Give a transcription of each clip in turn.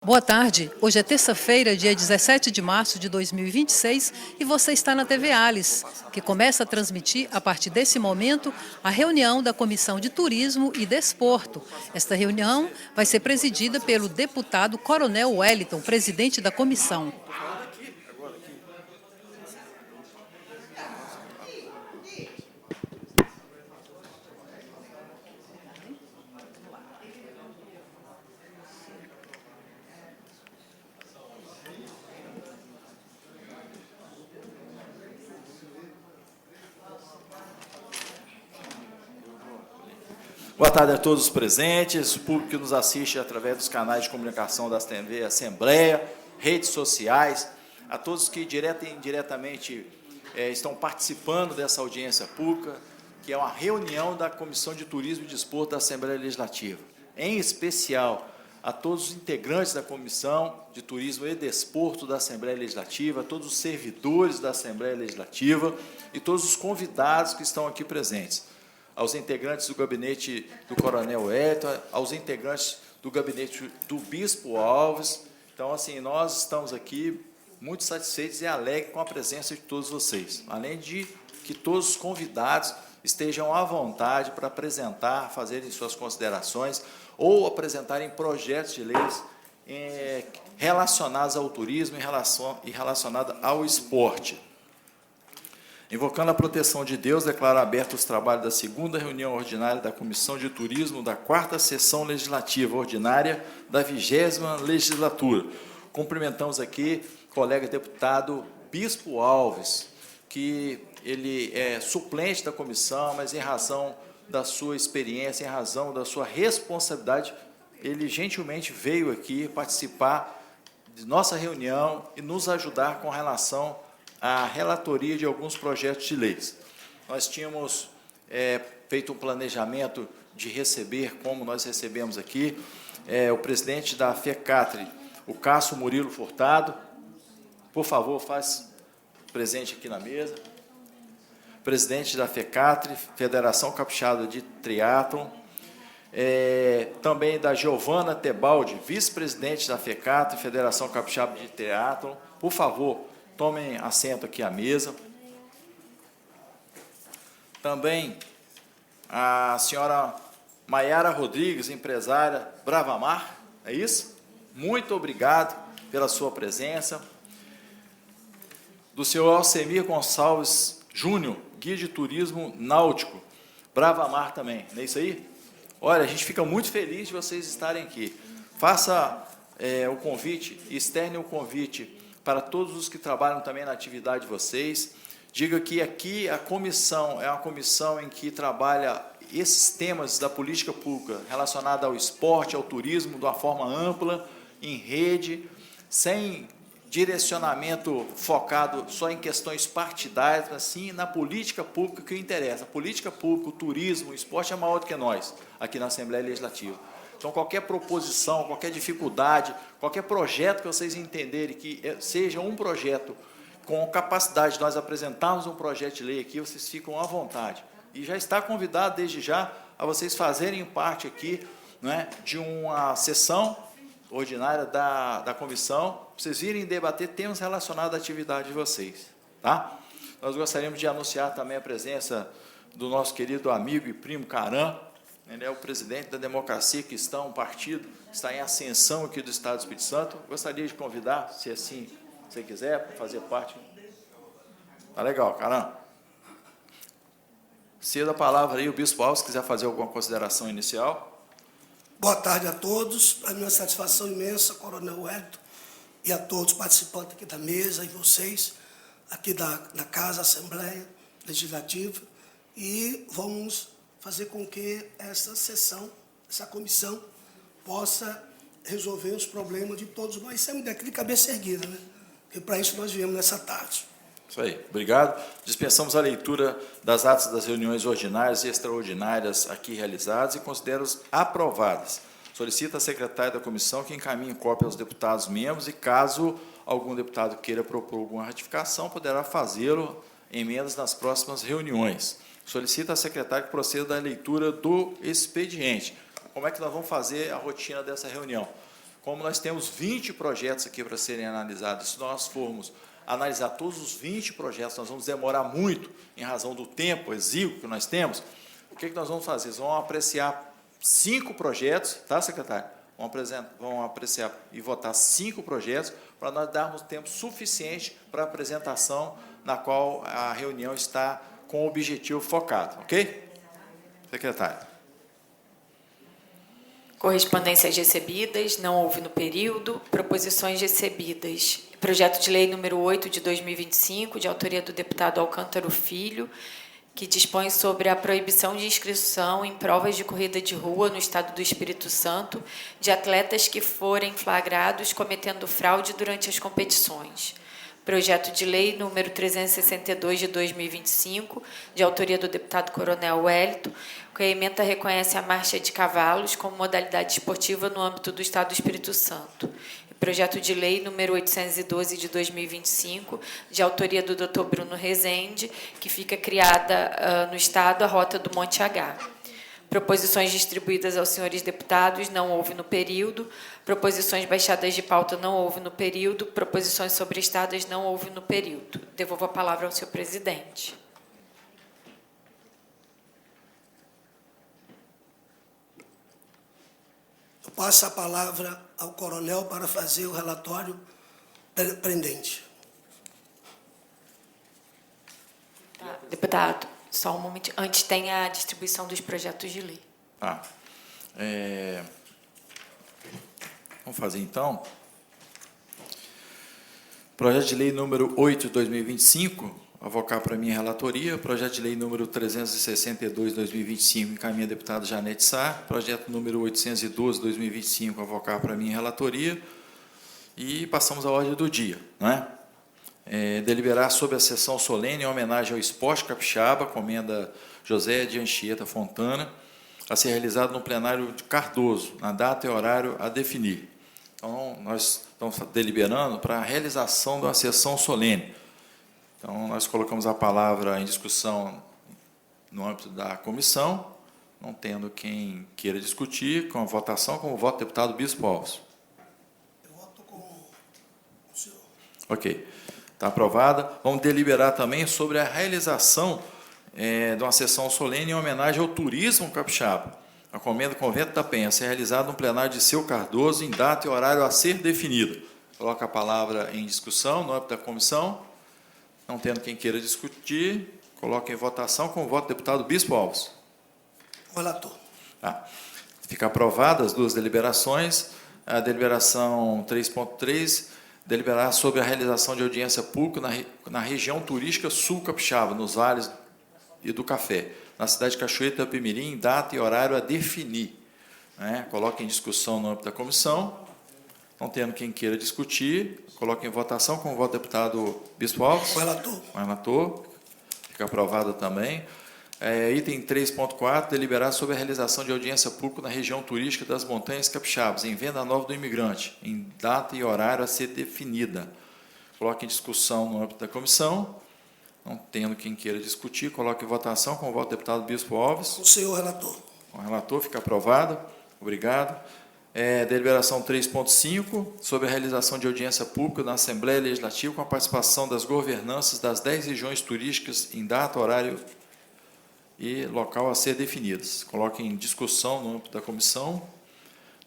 Boa tarde, hoje é terça-feira, dia 17 de março de 2026 e você está na TV Alice, que começa a transmitir, a partir desse momento, a reunião da Comissão de Turismo e Desporto. Esta reunião vai ser presidida pelo deputado Coronel Wellington, presidente da comissão. Boa tarde a todos os presentes, o público que nos assiste através dos canais de comunicação da TV Assembleia, redes sociais, a todos que direta e indiretamente estão participando dessa audiência pública, que é uma reunião da Comissão de Turismo e Desporto da Assembleia Legislativa. Em especial, a todos os integrantes da Comissão de Turismo e Desporto da Assembleia Legislativa, a todos os servidores da Assembleia Legislativa e todos os convidados que estão aqui presentes. Aos integrantes do gabinete do Coronel Wellington, aos integrantes do gabinete do Bispo Alves. Então, assim, nós estamos aqui muito satisfeitos e alegres com a presença de todos vocês, além de que todos os convidados estejam à vontade para apresentar, fazerem suas considerações ou apresentarem projetos de leis relacionados ao turismo e relacionados ao esporte. Invocando a proteção de Deus, declaro aberto os trabalhos da segunda reunião ordinária da Comissão de Turismo da 4ª Sessão Legislativa Ordinária da 20ª Legislatura. Cumprimentamos aqui o colega deputado Bispo Alves, que ele é suplente da comissão, mas em razão da sua experiência, em razão da sua responsabilidade, ele gentilmente veio aqui participar de nossa reunião e nos ajudar com relação a relatoria de alguns projetos de leis. Nós tínhamos feito um planejamento de receber, como nós recebemos aqui, o presidente da FECATRI, o Cássio Murilo Furtado. Por favor, faz presente aqui na mesa. Presidente da FECATRI, Federação Capixaba de Triatlon. Também da Giovana Tebaldi, vice-presidente da FECATRI, Federação Capixaba de Triatlon. Por favor, tomem assento aqui à mesa. Também a senhora Maiara Rodrigues, empresária Bravamar, é isso? Muito obrigado pela sua presença. Do senhor Alcemir Gonçalves Júnior, guia de turismo náutico, Bravamar também, não é isso aí? Olha, a gente fica muito feliz de vocês estarem aqui. Faça o convite, externe o convite para todos os que trabalham também na atividade de vocês. Diga que aqui a comissão é uma comissão em que trabalha esses temas da política pública relacionada ao esporte, ao turismo, de uma forma ampla, em rede, sem direcionamento focado só em questões partidárias, mas sim na política pública que interessa. A política pública, o turismo, o esporte é maior do que nós, aqui na Assembleia Legislativa. Então, qualquer proposição, qualquer dificuldade, qualquer projeto que vocês entenderem que seja um projeto com capacidade de nós apresentarmos um projeto de lei aqui, vocês ficam à vontade. E já está convidado, desde já, a vocês fazerem parte aqui, né, de uma sessão ordinária da comissão, para vocês virem debater temas relacionados à atividade de vocês. Tá? Nós gostaríamos de anunciar também a presença do nosso querido amigo e primo Caram. Ele é o presidente da Democracia Cristã, um partido que está em ascensão aqui do Estado do Espírito Santo. Gostaria de convidar, se assim você quiser, para fazer parte. Tá legal, Caram. Cedo a palavra aí, o Bispo Alves, se quiser fazer alguma consideração inicial. Boa tarde a todos. Para mim é uma satisfação imensa, Coronel Wellington, e a todos os participantes aqui da mesa, e vocês, aqui da Casa Assembleia Legislativa, e vamos fazer com que essa sessão, essa comissão, possa resolver os problemas de todos nós. Isso é um decreto de cabeça erguida, né? Porque para isso nós viemos nessa tarde. Isso aí, obrigado. Dispensamos a leitura das atas das reuniões ordinárias e extraordinárias aqui realizadas e considero-as aprovadas. Solicito à secretária da comissão que encaminhe cópia aos deputados membros e, caso algum deputado queira propor alguma ratificação, poderá fazê-lo em emendas nas próximas reuniões. Solicito à secretária que proceda à leitura do expediente. Como é que nós vamos fazer a rotina dessa reunião? como nós temos 20 projetos aqui para serem analisados, se nós formos analisar todos os 20 projetos, nós vamos demorar muito, em razão do tempo exíguo que nós temos. O que nós vamos fazer? Vamos apreciar 5 projetos, tá, secretário? Vamos apreciar e votar 5 projetos, para nós darmos tempo suficiente para a apresentação, na qual a reunião está com o objetivo focado, ok? Secretário. Correspondências recebidas, não houve no período. Proposições recebidas. Projeto de lei número 8 de 2025, de autoria do deputado Alcântara Filho, que dispõe sobre a proibição de inscrição em provas de corrida de rua no Estado do Espírito Santo de atletas que forem flagrados cometendo fraude durante as competições. Projeto de lei número 362 de 2025, de autoria do deputado Coronel Wellington, que a ementa reconhece a marcha de cavalos como modalidade esportiva no âmbito do Estado do Espírito Santo. Projeto de lei número 812 de 2025, de autoria do Dr. Bruno Rezende, que fica criada no Estado a Rota do Monte H. Proposições distribuídas aos senhores deputados, não houve no período. Proposições baixadas de pauta, não houve no período. Proposições sobrestadas, não houve no período. Devolvo a palavra ao senhor presidente. Eu passo a palavra ao coronel para fazer o relatório pendente. Deputado, só um momento. Antes tem a distribuição dos projetos de lei. Tá. Vamos fazer, então. Projeto de lei número 8 de 2025, avocar para minha relatoria. Projeto de lei número 362 de 2025, encaminha a deputada Janete Sá. Projeto número 812 de 2025, avocar para minha relatoria. E passamos à ordem do dia, né? Deliberar sobre a sessão solene em homenagem ao esporte capixaba, comenda José de Anchieta Fontana, a ser realizado no plenário de Cardoso, na data e horário a definir. Então, nós estamos deliberando para a realização de uma sessão solene. Então, nós colocamos a palavra em discussão no âmbito da comissão, não tendo quem queira discutir, com a votação, com o voto do deputado Bispo Alves. Eu voto com o senhor. Ok. Está aprovada. Vamos deliberar também sobre a realização de uma sessão solene em homenagem ao turismo capixaba. A comenda Convento da Penha, a ser realizada no plenário de Seu Cardoso, em data e horário a ser definido. Coloca a palavra em discussão no âmbito da comissão. Não tendo quem queira discutir, coloca em votação com o voto do deputado Bispo Alves. Relator. Fica aprovada as duas deliberações. A deliberação 3.3, deliberar sobre a realização de audiência pública na região turística sul capixaba, nos vales e do Café, na cidade de Cachoeira de Itapemirim, data e horário a definir. Coloca em discussão no âmbito da comissão. Não tendo quem queira discutir, coloca em votação com o voto do deputado Bispo Alves. O relator. O relator. Fica aprovado também. Item 3.4, deliberar sobre a realização de audiência pública na região turística das Montanhas Capixabas, em Venda Nova do Imigrante, em data e horário a ser definida. Coloque em discussão no âmbito da comissão. Não tendo quem queira discutir, coloque em votação com o voto do deputado Bispo Alves. O senhor relator. O relator, fica aprovado. Obrigado. Deliberação 3.5, sobre a realização de audiência pública na Assembleia Legislativa com a participação das governanças das 10 regiões turísticas em data, horário e local a ser definidos. Coloque em discussão no âmbito da comissão.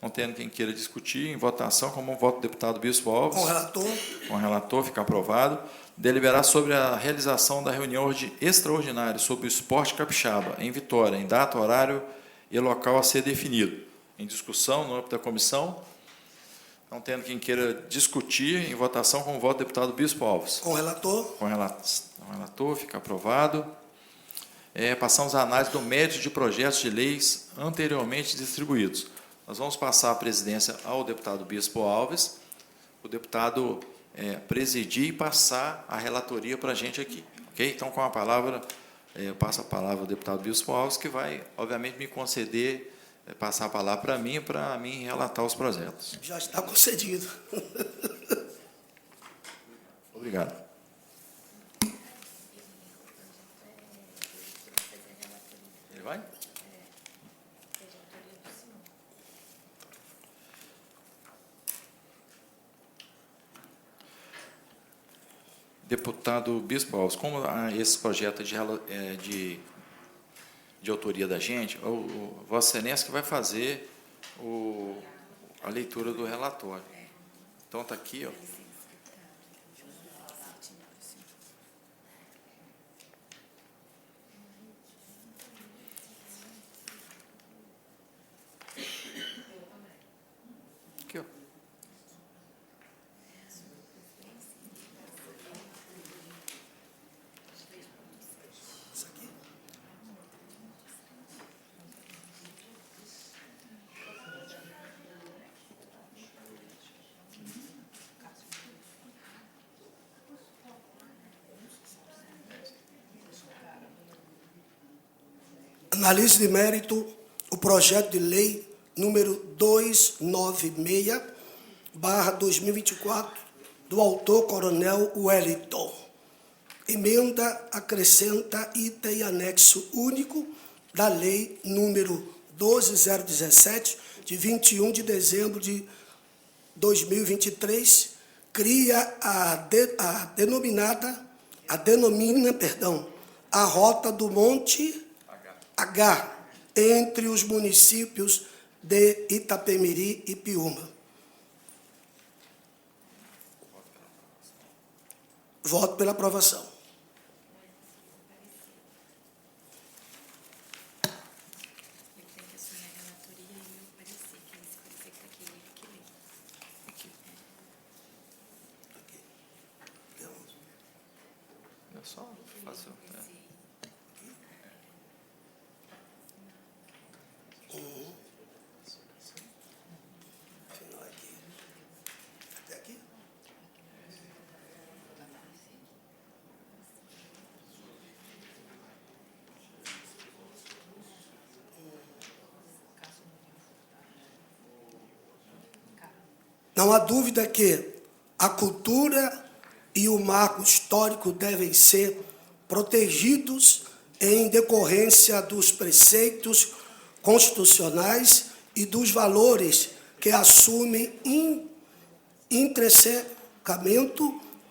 Não tendo quem queira discutir, em votação, como o voto do deputado Bispo Alves. Com o relator. Com o relator, fica aprovado. Deliberar sobre a realização da reunião extraordinária sobre o esporte capixaba, em Vitória, em data, horário e local a ser definido. Em discussão no âmbito da comissão. Não tendo quem queira discutir, em votação, com o voto do deputado Bispo Alves. Com o relator. Com o relator, fica aprovado. Passamos à análise do mérito de projetos de leis anteriormente distribuídos. Nós vamos passar a presidência ao deputado Bispo Alves, o deputado presidir e passar a relatoria para a gente aqui. Ok? Então, com a palavra, eu passo a palavra ao deputado Bispo Alves, que vai, obviamente, me conceder, passar a palavra para mim relatar os projetos. Já está concedido. Obrigado. Ele vai? Deputado Bispo Alves, como esse projeto de autoria da gente, o Vossa Excelência que vai fazer a leitura do relatório. Então, está aqui, ó. Aqui, ó. Analise de mérito o projeto de lei número 296/2024, do autor Coronel Wellington. Emenda acrescenta item e anexo único da lei número 12017, de 21 de dezembro de 2023, cria a Rota do Monte H, entre os municípios de Itapemirim e Piúma. Voto pela aprovação. É só fazer. Até aqui? Não há dúvida que a cultura e o marco histórico devem ser protegidos em decorrência dos preceitos constitucionais e dos valores que assumem intrinsecamente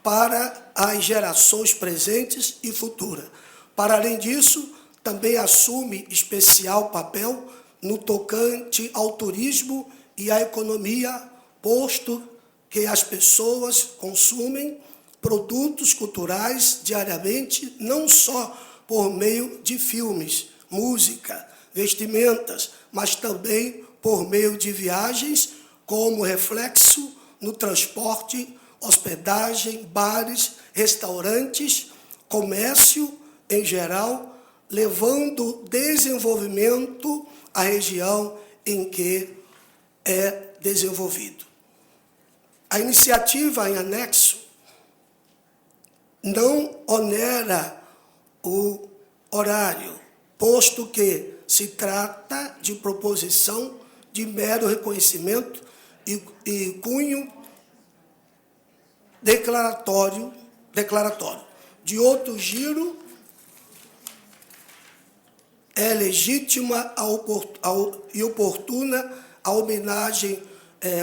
para as gerações presentes e futuras. Para além disso, também assume especial papel no tocante ao turismo e à economia, posto que as pessoas consumem produtos culturais diariamente, não só por meio de filmes, música, vestimentas, mas também por meio de viagens, como reflexo no transporte, hospedagem, bares, restaurantes, comércio em geral, levando desenvolvimento à região em que é desenvolvido. A iniciativa em anexo não onera o horário, posto que se trata de proposição de mero reconhecimento e cunho declaratório. De outro giro, é legítima e oportuna a homenagem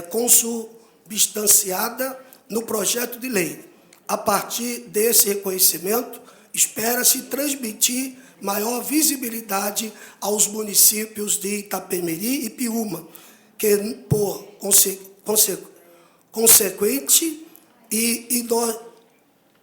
consubstanciada no projeto de lei. A partir desse reconhecimento, espera-se transmitir maior visibilidade aos municípios de Itapemirim e Piúma, que, por consequente e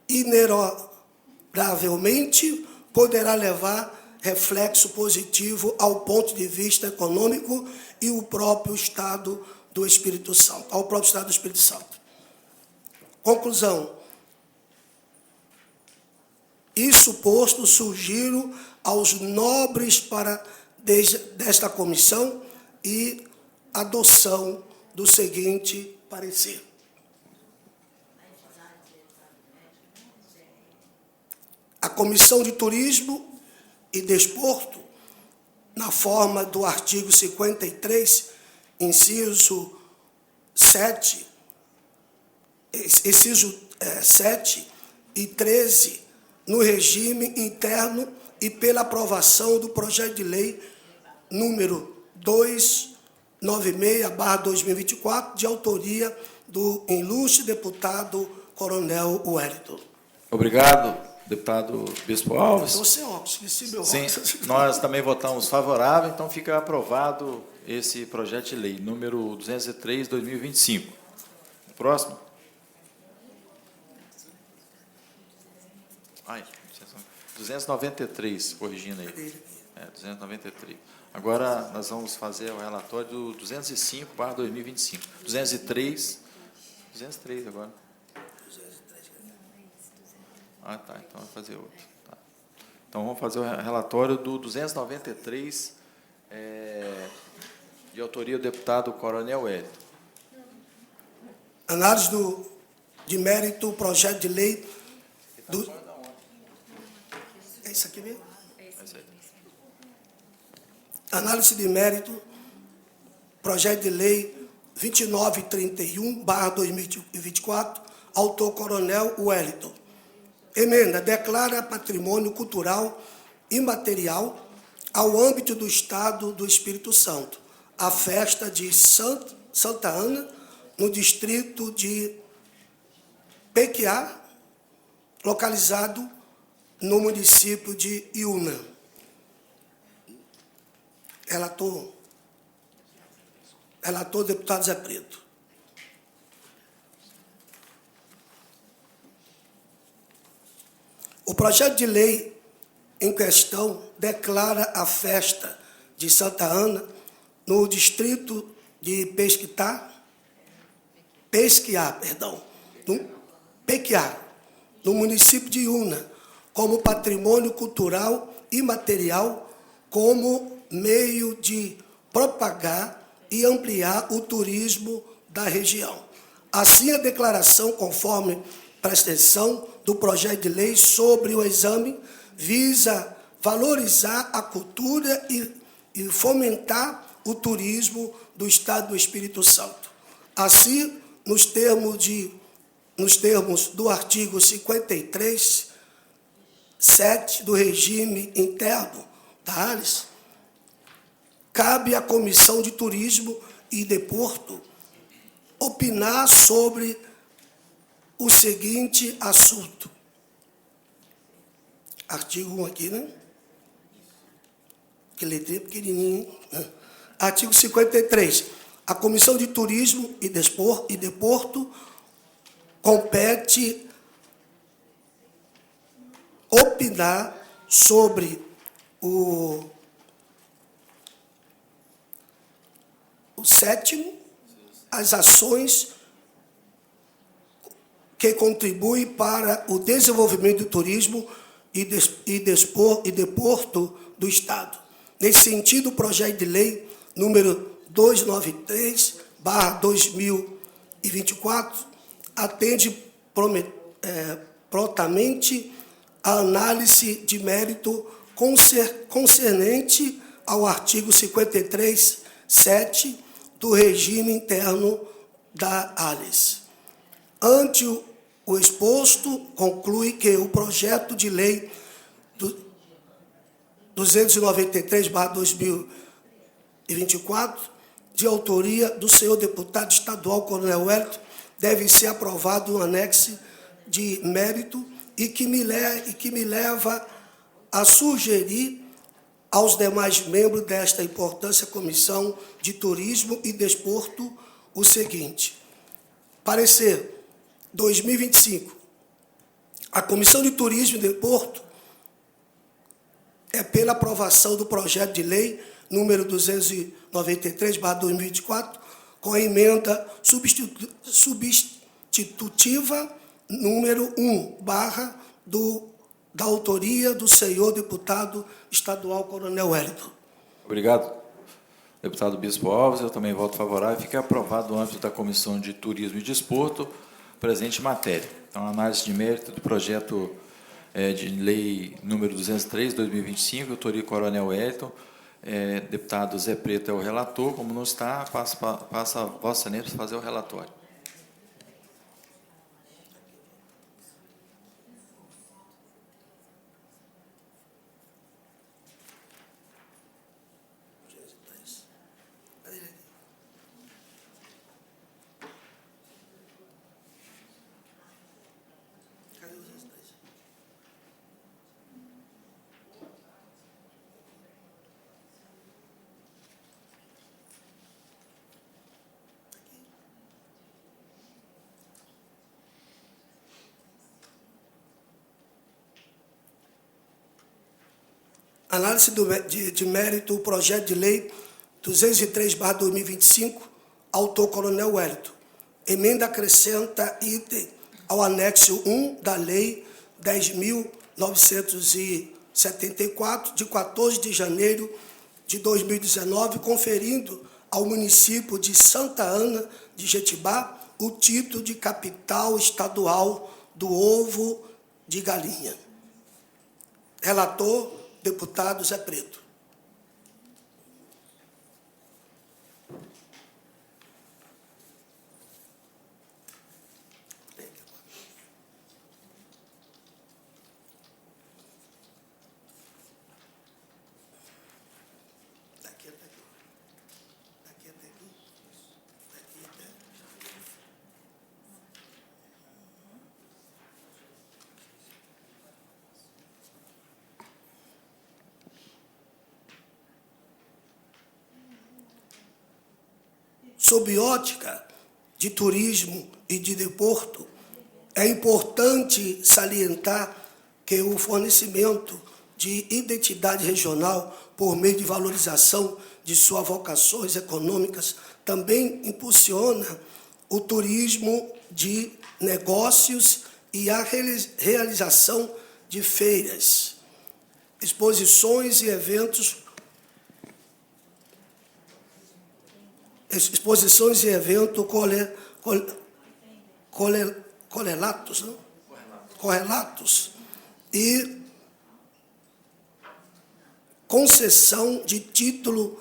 inerogavelmente, poderá levar reflexo positivo ao ponto de vista econômico e o próprio Estado do Espírito Santo, ao próprio Estado do Espírito Santo. Conclusão. Isso posto, sugiro aos nobres desta comissão e adoção do seguinte parecer. A Comissão de Turismo e Desporto, na forma do artigo 53, inciso 7 e 13, no regime interno e pela aprovação do projeto de lei número 296/2024, de autoria do ilustre deputado Coronel Wellington. Obrigado, deputado Bispo Alves. Estou sem óculos, esqueci meu Sim, óculos. nós também votamos favorável, então fica aprovado esse projeto de lei, número 203, 2025. O próximo. 293, corrigindo aí. 293. Agora nós vamos fazer o relatório do 205/2025. 203 agora. Ah, tá. Então vamos fazer outro. Tá. Então vamos fazer o relatório do 293, de autoria do deputado Coronel Wellington. Análise de mérito, projeto de lei do... É isso aqui mesmo? É isso aí. Análise de mérito, projeto de lei 2931/2024, autor Coronel Wellington. Emenda: declara patrimônio cultural imaterial ao âmbito do Estado do Espírito Santo a festa de Santa Ana, no distrito de Pequiá, localizado no município de Iuna. Relator, deputado Zé Preto. O projeto de lei em questão declara a festa de Santa Ana no distrito de Pequiá, no município de Iuna, como patrimônio cultural imaterial, como meio de propagar e ampliar o turismo da região. Assim, a declaração, conforme presta atenção do projeto de lei sobre o exame, visa valorizar a cultura e fomentar o turismo do Estado do Espírito Santo. Assim, nos termos do artigo 53, 7 do regime interno da ALIS, cabe à Comissão de Turismo e Desporto opinar sobre o seguinte assunto. Artigo 1 aqui, né? Que letrinha pequenininha. Né? Artigo 53. A Comissão de Turismo e Desporto compete opinar sobre o sétimo, as ações que contribuem para o desenvolvimento do turismo e desporto do Estado. Nesse sentido, o projeto de lei número 293/2024 atende prontamente a análise de mérito concernente ao artigo 53, 7 do regime interno da ALIS. Ante o exposto, conclui que o projeto de lei 293/2024, de autoria do senhor deputado estadual Coronel Wellington, deve ser aprovado um anexo de mérito e que me leva a sugerir aos demais membros desta importante Comissão de Turismo e Desporto o seguinte. Parecer 2025. A Comissão de Turismo e Desporto é pela aprovação do projeto de lei número 293/2024, com a emenda substitutiva número 1, da autoria do senhor deputado estadual Coronel Wellington. Obrigado, deputado Bispo Alves. Eu também voto favorável. Fica aprovado no âmbito da Comissão de Turismo e Desporto presente matéria. Então, a análise de mérito do projeto de lei número 203/2025, autoria Coronel Wellington. Deputado Zé Preto é o relator. Como não está, passa a Vossa Excelência para fazer o relatório. Análise de mérito, o projeto de lei 203/2025, autor Coronel Wellington. Emenda acrescenta item ao anexo 1 da Lei 10.974, de 14 de janeiro de 2019, conferindo ao município de Santa Ana de Jetibá o título de capital estadual do ovo de galinha. Relator, deputado Zé Preto. Sob ótica de turismo e de deporto, é importante salientar que o fornecimento de identidade regional por meio de valorização de suas vocações econômicas também impulsiona o turismo de negócios e a realização de feiras, exposições e eventos correlatos e concessão de título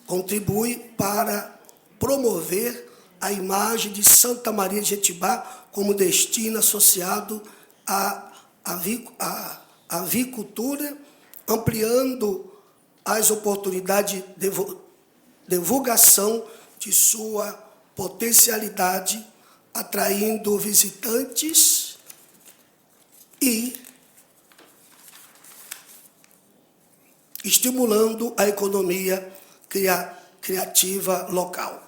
contribui para promover a imagem de Santa Maria de Jetibá como destino associado à avicultura, ampliando as oportunidades de divulgação de sua potencialidade, atraindo visitantes e estimulando a economia criativa local.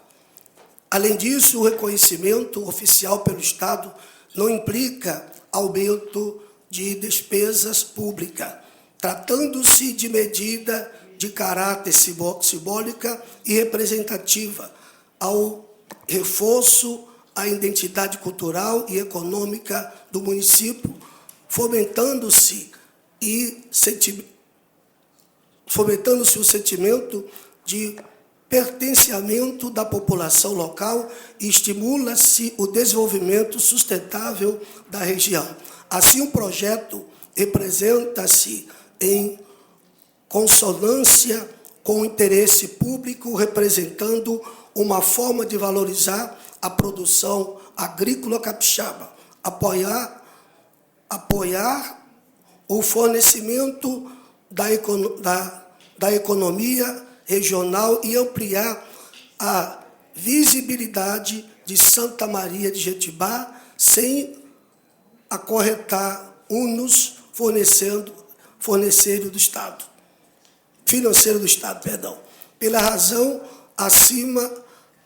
Além disso, o reconhecimento oficial pelo Estado não implica aumento de despesas públicas, tratando-se de medida de caráter simbólica e representativa, ao reforço à identidade cultural e econômica do município, fomentando-se o sentimento de pertencimento da população local e estimula-se o desenvolvimento sustentável da região. Assim, o projeto representa-se em consonância com o interesse público, representando uma forma de valorizar a produção agrícola capixaba, apoiar o fornecimento da economia regional e ampliar a visibilidade de Santa Maria de Jetibá, sem acarretar ônus financeiro do Estado. Pela razão acima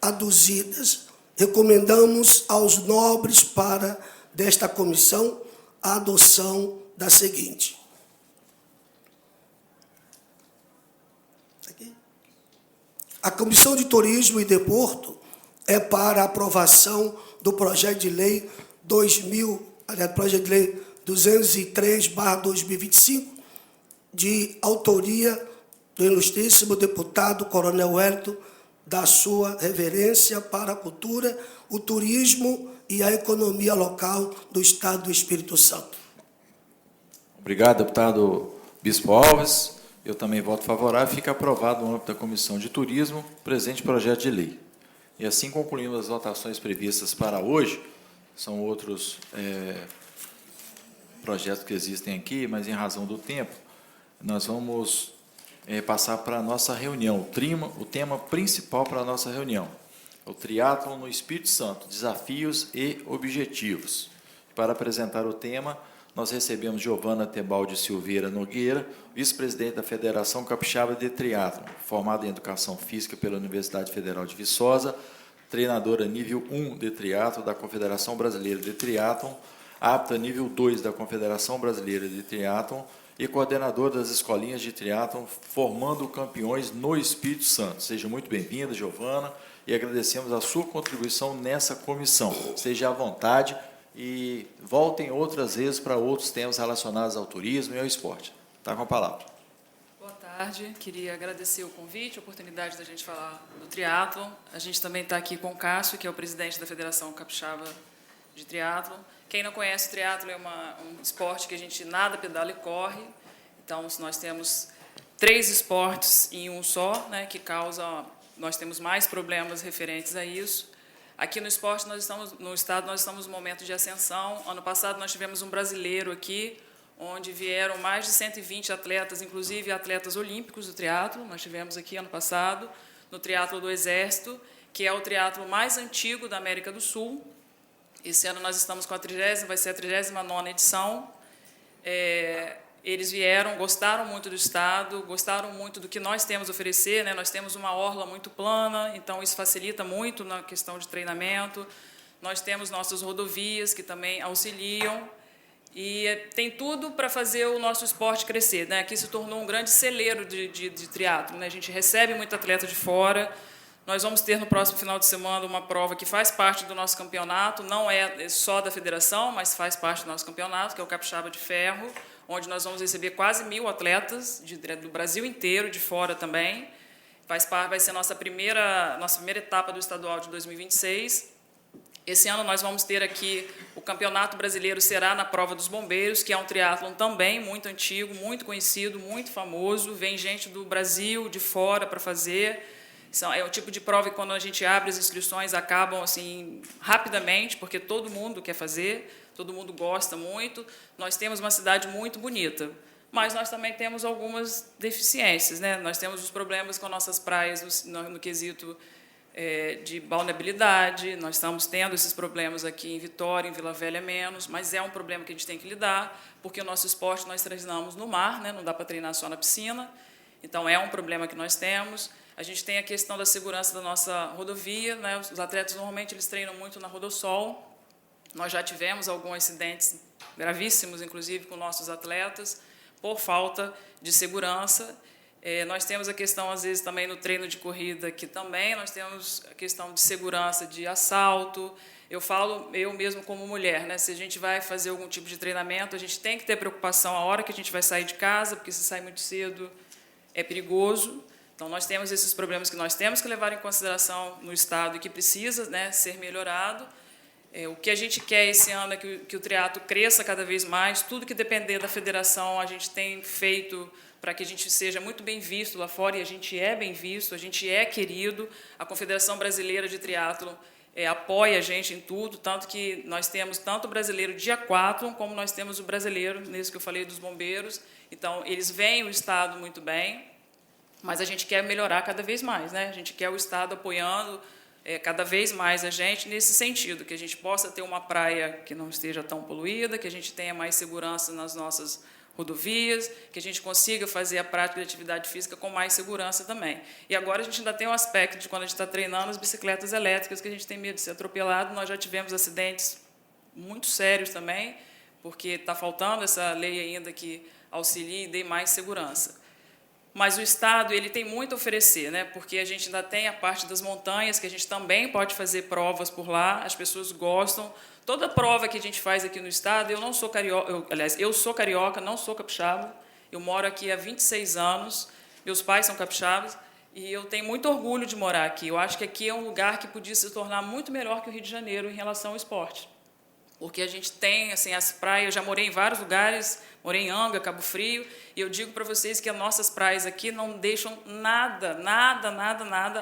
aduzidas, recomendamos aos nobres para desta comissão a adoção da seguinte. A Comissão de Turismo e Deporto é para a aprovação do projeto de lei 203/2025, de autoria do ilustríssimo deputado Coronel Wellington, da sua reverência para a cultura, o turismo e a economia local do Estado do Espírito Santo. Obrigado, deputado Bispo Alves. Eu também voto favorável. Fica aprovado no âmbito da Comissão de Turismo o presente projeto de lei. E assim concluímos as votações previstas para hoje. São outros projetos que existem aqui, mas em razão do tempo, nós vamos passar para a nossa reunião. O tema principal para a nossa reunião é o triatlon no Espírito Santo, desafios e objetivos. Para apresentar o tema, nós recebemos Giovana Tebaldi Silveira Nogueira, vice-presidente da Federação Capixaba de Triatlon, formada em Educação Física pela Universidade Federal de Viçosa, treinadora nível 1 de triatlon da Confederação Brasileira de Triatlon, apta nível 2 da Confederação Brasileira de Triatlon e coordenadora das escolinhas de triatlon Formando Campeões no Espírito Santo. Seja muito bem-vinda, Giovana, e agradecemos a sua contribuição nessa comissão. Seja à vontade e voltem outras vezes para outros temas relacionados ao turismo e ao esporte. Está com a palavra. Boa tarde, queria agradecer o convite, a oportunidade da gente falar do triatlon. A gente também está aqui com o Cássio, que é o presidente da Federação Capixaba de Triatlon. Quem não conhece o triatlon é um esporte que a gente nada, pedala e corre. Então, nós temos 3 esportes em um só, né, que nós temos mais problemas referentes a isso. Aqui no esporte, no estado, nós estamos num momento de ascensão. Ano passado, nós tivemos um brasileiro aqui, onde vieram mais de 120 atletas, inclusive atletas olímpicos do triatlo. Nós tivemos aqui ano passado, no triatlo do Exército, que é o triatlo mais antigo da América do Sul. Esse ano nós estamos com vai ser a 39ª edição. Eles vieram, gostaram muito do estado, gostaram muito do que nós temos a oferecer, né? Nós temos uma orla muito plana, então isso facilita muito na questão de treinamento. Nós temos nossas rodovias que também auxiliam. E tem tudo para fazer o nosso esporte crescer, né? Aqui se tornou um grande celeiro de triatlo, né? A gente recebe muito atleta de fora. Nós vamos ter no próximo final de semana uma prova que faz parte do nosso campeonato, não é só da federação, mas faz parte do nosso campeonato, que é o Capixaba de Ferro, onde nós vamos receber quase 1.000 atletas do Brasil inteiro, de fora também. Vai ser a nossa primeira etapa do estadual de 2026. Esse ano nós vamos ter aqui o Campeonato Brasileiro, será na Prova dos Bombeiros, que é um triatlon também muito antigo, muito conhecido, muito famoso. Vem gente do Brasil, de fora, para fazer. É o tipo de prova que, quando a gente abre as inscrições, acabam assim rapidamente, porque todo mundo quer fazer, todo mundo gosta muito. Nós temos uma cidade muito bonita, mas nós também temos algumas deficiências, né? Nós temos os problemas com nossas praias no quesito de balneabilidade. Nós estamos tendo esses problemas aqui em Vitória, em Vila Velha menos, mas é um problema que a gente tem que lidar, porque o nosso esporte nós treinamos no mar, né? Não dá para treinar só na piscina, então é um problema que nós temos. A gente tem a questão da segurança da nossa rodovia, né? Os atletas normalmente eles treinam muito na Rodossol. Nós já tivemos alguns acidentes gravíssimos, inclusive com nossos atletas, por falta de segurança. Nós temos a questão, às vezes, também no treino de corrida, que também nós temos a questão de segurança de assalto. Eu falo, eu mesmo como mulher, né? Se a gente vai fazer algum tipo de treinamento, a gente tem que ter preocupação a hora que a gente vai sair de casa, porque se sai muito cedo é perigoso. Então, nós temos esses problemas que nós temos que levar em consideração no estado e que precisa, né, ser melhorado. O que a gente quer esse ano é que o triatlo cresça cada vez mais. Tudo que depender da federação, a gente tem feito para que a gente seja muito bem visto lá fora, e a gente é bem visto, a gente é querido. A Confederação Brasileira de Triatlo apoia a gente em tudo, tanto que nós temos tanto o brasileiro de aquatlon, como nós temos o brasileiro, nesse que eu falei, dos bombeiros. Então, eles veem o estado muito bem, mas a gente quer melhorar cada vez mais, né? A gente quer o estado apoiando cada vez mais a gente nesse sentido, que a gente possa ter uma praia que não esteja tão poluída, que a gente tenha mais segurança nas nossas rodovias, que a gente consiga fazer a prática de atividade física com mais segurança também. E agora a gente ainda tem um aspecto de, quando a gente está treinando, as bicicletas elétricas, que a gente tem medo de ser atropelado. Nós já tivemos acidentes muito sérios também, porque está faltando essa lei ainda que auxilie e dê mais segurança. Mas o estado ele tem muito a oferecer, né? Porque a gente ainda tem a parte das montanhas, que a gente também pode fazer provas por lá, as pessoas gostam. Toda prova que a gente faz aqui no estado, eu não sou carioca, eu sou carioca, não sou capixaba, eu moro aqui há 26 anos, meus pais são capixabas, e eu tenho muito orgulho de morar aqui. Eu acho que aqui é um lugar que podia se tornar muito melhor que o Rio de Janeiro em relação ao esporte. Porque a gente tem assim, as praias, eu já morei em vários lugares, morei em Anga, Cabo Frio, e eu digo para vocês que as nossas praias aqui não deixam nada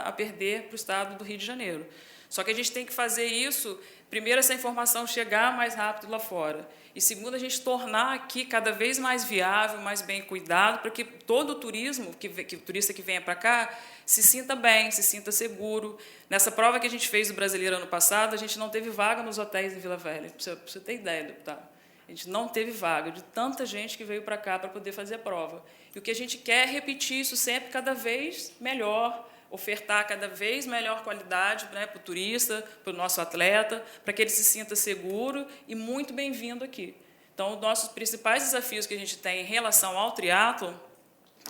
a perder para o estado do Rio de Janeiro. Só que a gente tem que fazer isso, primeiro, essa informação chegar mais rápido lá fora, e segundo, a gente tornar aqui cada vez mais viável, mais bem cuidado, para que todo o turismo, que o turista que venha para cá, se sinta bem, se sinta seguro. Nessa prova que a gente fez do brasileiro ano passado, a gente não teve vaga nos hotéis em Vila Velha, para você ter ideia, deputado. A gente não teve vaga de tanta gente que veio para cá para poder fazer a prova. E o que a gente quer é repetir isso sempre cada vez melhor, ofertar cada vez melhor qualidade, né, para o turista, para o nosso atleta, para que ele se sinta seguro e muito bem-vindo aqui. Então, Então, os nossos principais desafios que a gente tem em relação ao triatlo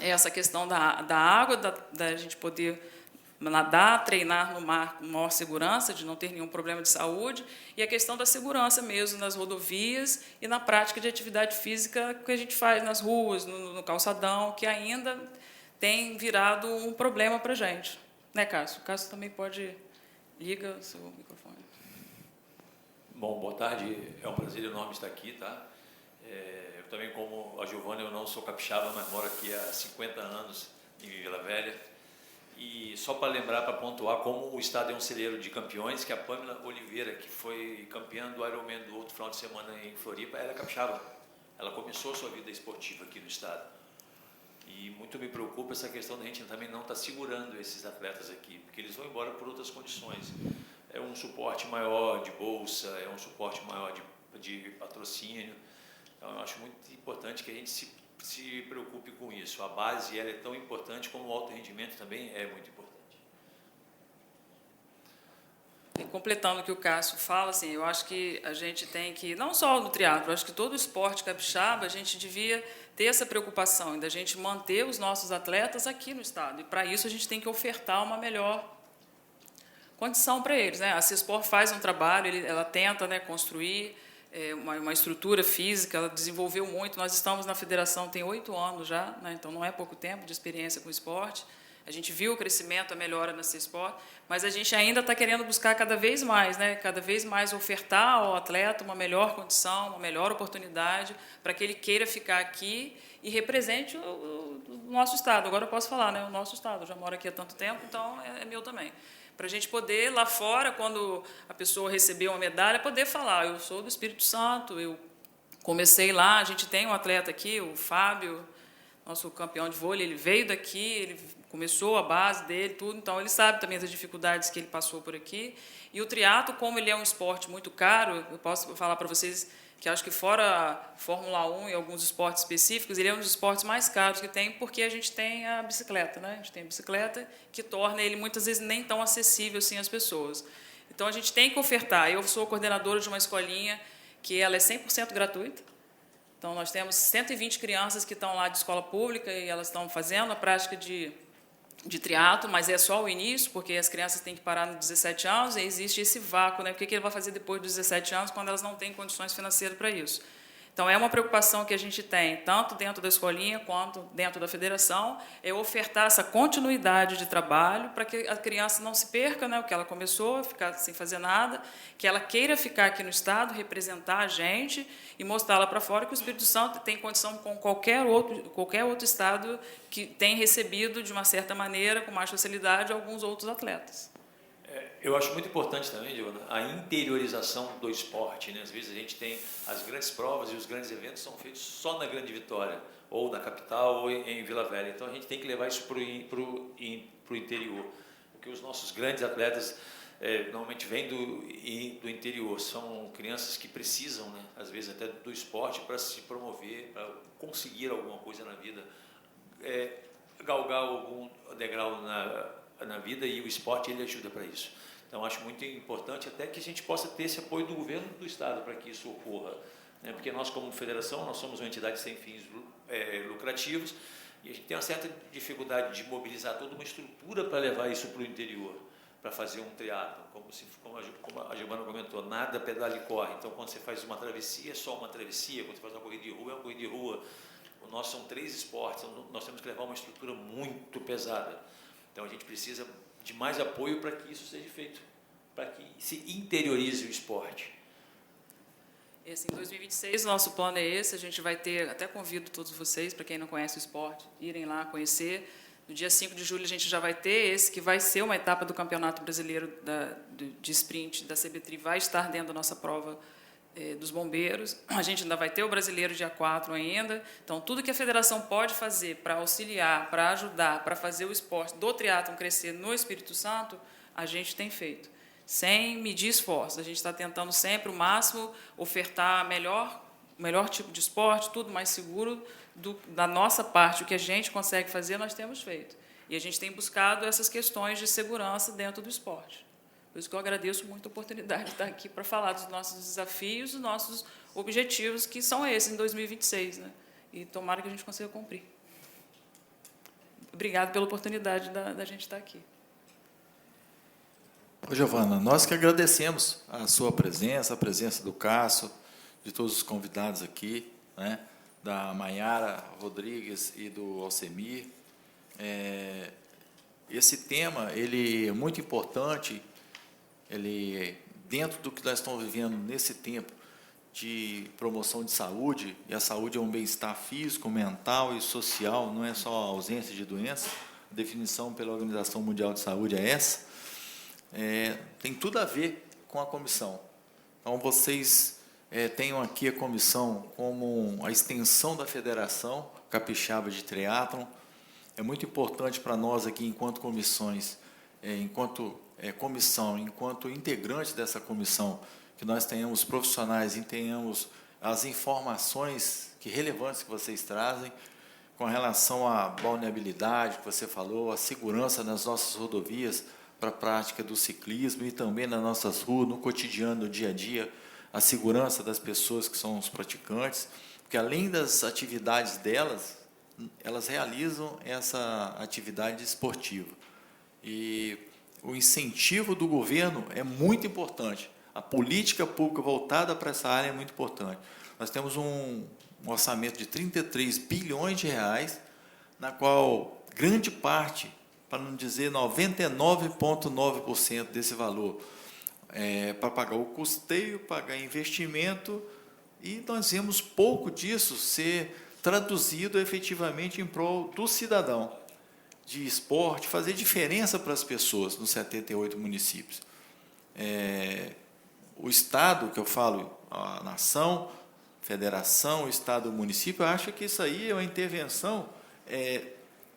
é essa questão da água, da gente poder nadar, treinar no mar com maior segurança, de não ter nenhum problema de saúde, e a questão da segurança mesmo nas rodovias e na prática de atividade física que a gente faz nas ruas, no calçadão, que ainda tem virado um problema para a gente. Né, Cássio? O Cássio também pode... Liga o seu microfone. Bom, boa tarde. É um prazer enorme estar aqui, tá? Eu também, como a Giovana, eu não sou capixaba, mas moro aqui há 50 anos em Vila Velha. E só para lembrar, para pontuar, como o Estado é um celeiro de campeões, que a Pamela Oliveira, que foi campeã do Ironman do outro final de semana em Floripa, ela é capixaba. Ela começou a sua vida esportiva aqui no Estado. E muito me preocupa essa questão da gente também não estar segurando esses atletas aqui, porque eles vão embora por outras condições. É um suporte maior de bolsa, é um suporte maior de patrocínio. Então, eu acho muito importante que a gente se preocupe com isso. A base ela é tão importante como o alto rendimento também é muito importante. E completando o que o Cássio fala, assim, eu acho que a gente tem que, não só no triatlo, eu acho que todo o esporte capixaba, a gente devia ter essa preocupação da gente manter os nossos atletas aqui no estado. E, para isso, a gente tem que ofertar uma melhor condição para eles, né? A CESPOR faz um trabalho, ela tenta, né, construir uma estrutura física, ela desenvolveu muito. Nós estamos na federação tem 8 anos já, né? Então não é pouco tempo de experiência com o esporte. A gente viu o crescimento, a melhora na CESPOR, mas a gente ainda está querendo buscar cada vez mais, né? Cada vez mais ofertar ao atleta uma melhor condição, uma melhor oportunidade, para que ele queira ficar aqui e represente o nosso estado. Agora eu posso falar, né? O nosso estado. Eu já moro aqui há tanto tempo, então é meu também. Para a gente poder, lá fora, quando a pessoa receber uma medalha, poder falar, eu sou do Espírito Santo, eu comecei lá, a gente tem um atleta aqui, o Fábio, nosso campeão de vôlei, ele veio daqui, ele começou a base dele, tudo, então ele sabe também das dificuldades que ele passou por aqui. E o triatlo, como ele é um esporte muito caro, eu posso falar para vocês que acho que fora a Fórmula 1 e alguns esportes específicos, ele é um dos esportes mais caros que tem, porque a gente tem a bicicleta, né? A gente tem a bicicleta que torna ele, muitas vezes, nem tão acessível assim às pessoas. Então, a gente tem que ofertar. Eu sou coordenadora de uma escolinha que ela é 100% gratuita. Então, nós temos 120 crianças que estão lá de escola pública e elas estão fazendo a prática de triatlo, mas é só o início, porque as crianças têm que parar nos 17 anos e existe esse vácuo, né? O que ele vai fazer depois dos 17 anos, quando elas não têm condições financeiras para isso? Então, é uma preocupação que a gente tem, tanto dentro da escolinha quanto dentro da federação, é ofertar essa continuidade de trabalho para que a criança não se perca, né, o que ela começou, a ficar sem fazer nada, que ela queira ficar aqui no estado, representar a gente e mostrá-la para fora que o Espírito Santo tem condição com qualquer outro estado que tem recebido, de uma certa maneira, com mais facilidade, alguns outros atletas. Eu acho muito importante também, Giovana, a interiorização do esporte, né? Às vezes a gente tem as grandes provas e os grandes eventos são feitos só na Grande Vitória, ou na capital, ou em Vila Velha. Então, a gente tem que levar isso para o interior, porque os nossos grandes atletas normalmente vêm do interior, são crianças que precisam, né? Às vezes até do esporte para se promover, para conseguir alguma coisa na vida, galgar algum degrau na vida, e o esporte ele ajuda para isso. Então, acho muito importante até que a gente possa ter esse apoio do governo do estado para que isso ocorra, né? Porque nós, como federação, nós somos uma entidade sem fins lucrativos e a gente tem uma certa dificuldade de mobilizar toda uma estrutura para levar isso para o interior, para fazer um triatlo, como a Giovana comentou, nada, pedala e corre. Então, quando você faz uma travessia, é só uma travessia, quando você faz uma corrida de rua, é uma corrida de rua. O nosso são 3 esportes, então nós temos que levar uma estrutura muito pesada. Então, a gente precisa de mais apoio para que isso seja feito, para que se interiorize o esporte. Esse, em 2026, o nosso plano é esse. A gente vai ter, até convido todos vocês, para quem não conhece o esporte, irem lá conhecer. No dia 5 de julho, a gente já vai ter esse, que vai ser uma etapa do Campeonato Brasileiro de Sprint da CBTRI, vai estar dentro da nossa prova dos bombeiros. A gente ainda vai ter o brasileiro dia 4 ainda. Então, tudo que a federação pode fazer para auxiliar, para ajudar, para fazer o esporte do triatlon crescer no Espírito Santo, a gente tem feito, sem medir esforços. A gente está tentando sempre o máximo ofertar o melhor tipo de esporte, tudo mais seguro da nossa parte. O que a gente consegue fazer, nós temos feito. E a gente tem buscado essas questões de segurança dentro do esporte. Por isso que eu agradeço muito a oportunidade de estar aqui para falar dos nossos desafios, dos nossos objetivos, que são esses em 2026, né? E tomara que a gente consiga cumprir. Obrigado pela oportunidade da gente estar aqui. Ô, Giovana, nós que agradecemos a sua presença, a presença do Cássio, de todos os convidados aqui, né, da Maiara Rodrigues e do Alcemir. Esse tema ele é muito importante, ele, dentro do que nós estamos vivendo nesse tempo de promoção de saúde, e a saúde é um bem-estar físico, mental e social, não é só a ausência de doença, a definição pela Organização Mundial de Saúde é essa, tem tudo a ver com a comissão. Então, vocês tenham aqui a comissão como a extensão da Federação Capixaba de Triatlon. É muito importante para nós aqui, enquanto comissões, enquanto comissão, enquanto integrantes dessa comissão, que nós tenhamos profissionais e tenhamos as informações relevantes que vocês trazem com relação à vulnerabilidade que você falou, a segurança nas nossas rodovias para a prática do ciclismo e também nas nossas ruas, no cotidiano, no dia a dia, a segurança das pessoas que são os praticantes, porque além das atividades delas, elas realizam essa atividade esportiva. E o incentivo do governo é muito importante. A política pública voltada para essa área é muito importante. Nós temos um orçamento de 33 bilhões de reais, na qual grande parte, para não dizer 99,9% desse valor, para pagar o custeio, pagar investimento, e nós vemos pouco disso ser traduzido efetivamente em prol do cidadão, de esporte, fazer diferença para as pessoas nos 78 municípios. O Estado, que eu falo, a nação, federação, Estado, município, eu acho que isso aí é uma intervenção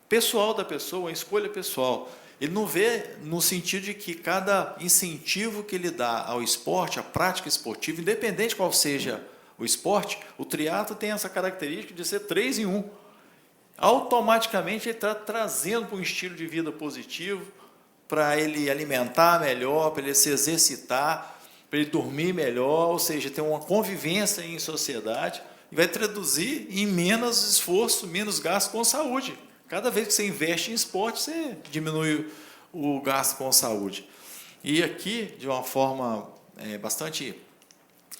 pessoal da pessoa, uma escolha pessoal. Ele não vê no sentido de que cada incentivo que ele dá ao esporte, à prática esportiva, independente qual seja o esporte, o triatlo tem essa característica de ser 3 em 1. Automaticamente ele está trazendo para um estilo de vida positivo, para ele alimentar melhor, para ele se exercitar, para ele dormir melhor, ou seja, ter uma convivência em sociedade, e vai traduzir em menos esforço, menos gasto com saúde. Cada vez que você investe em esporte, você diminui o gasto com saúde. E aqui, de uma forma bastante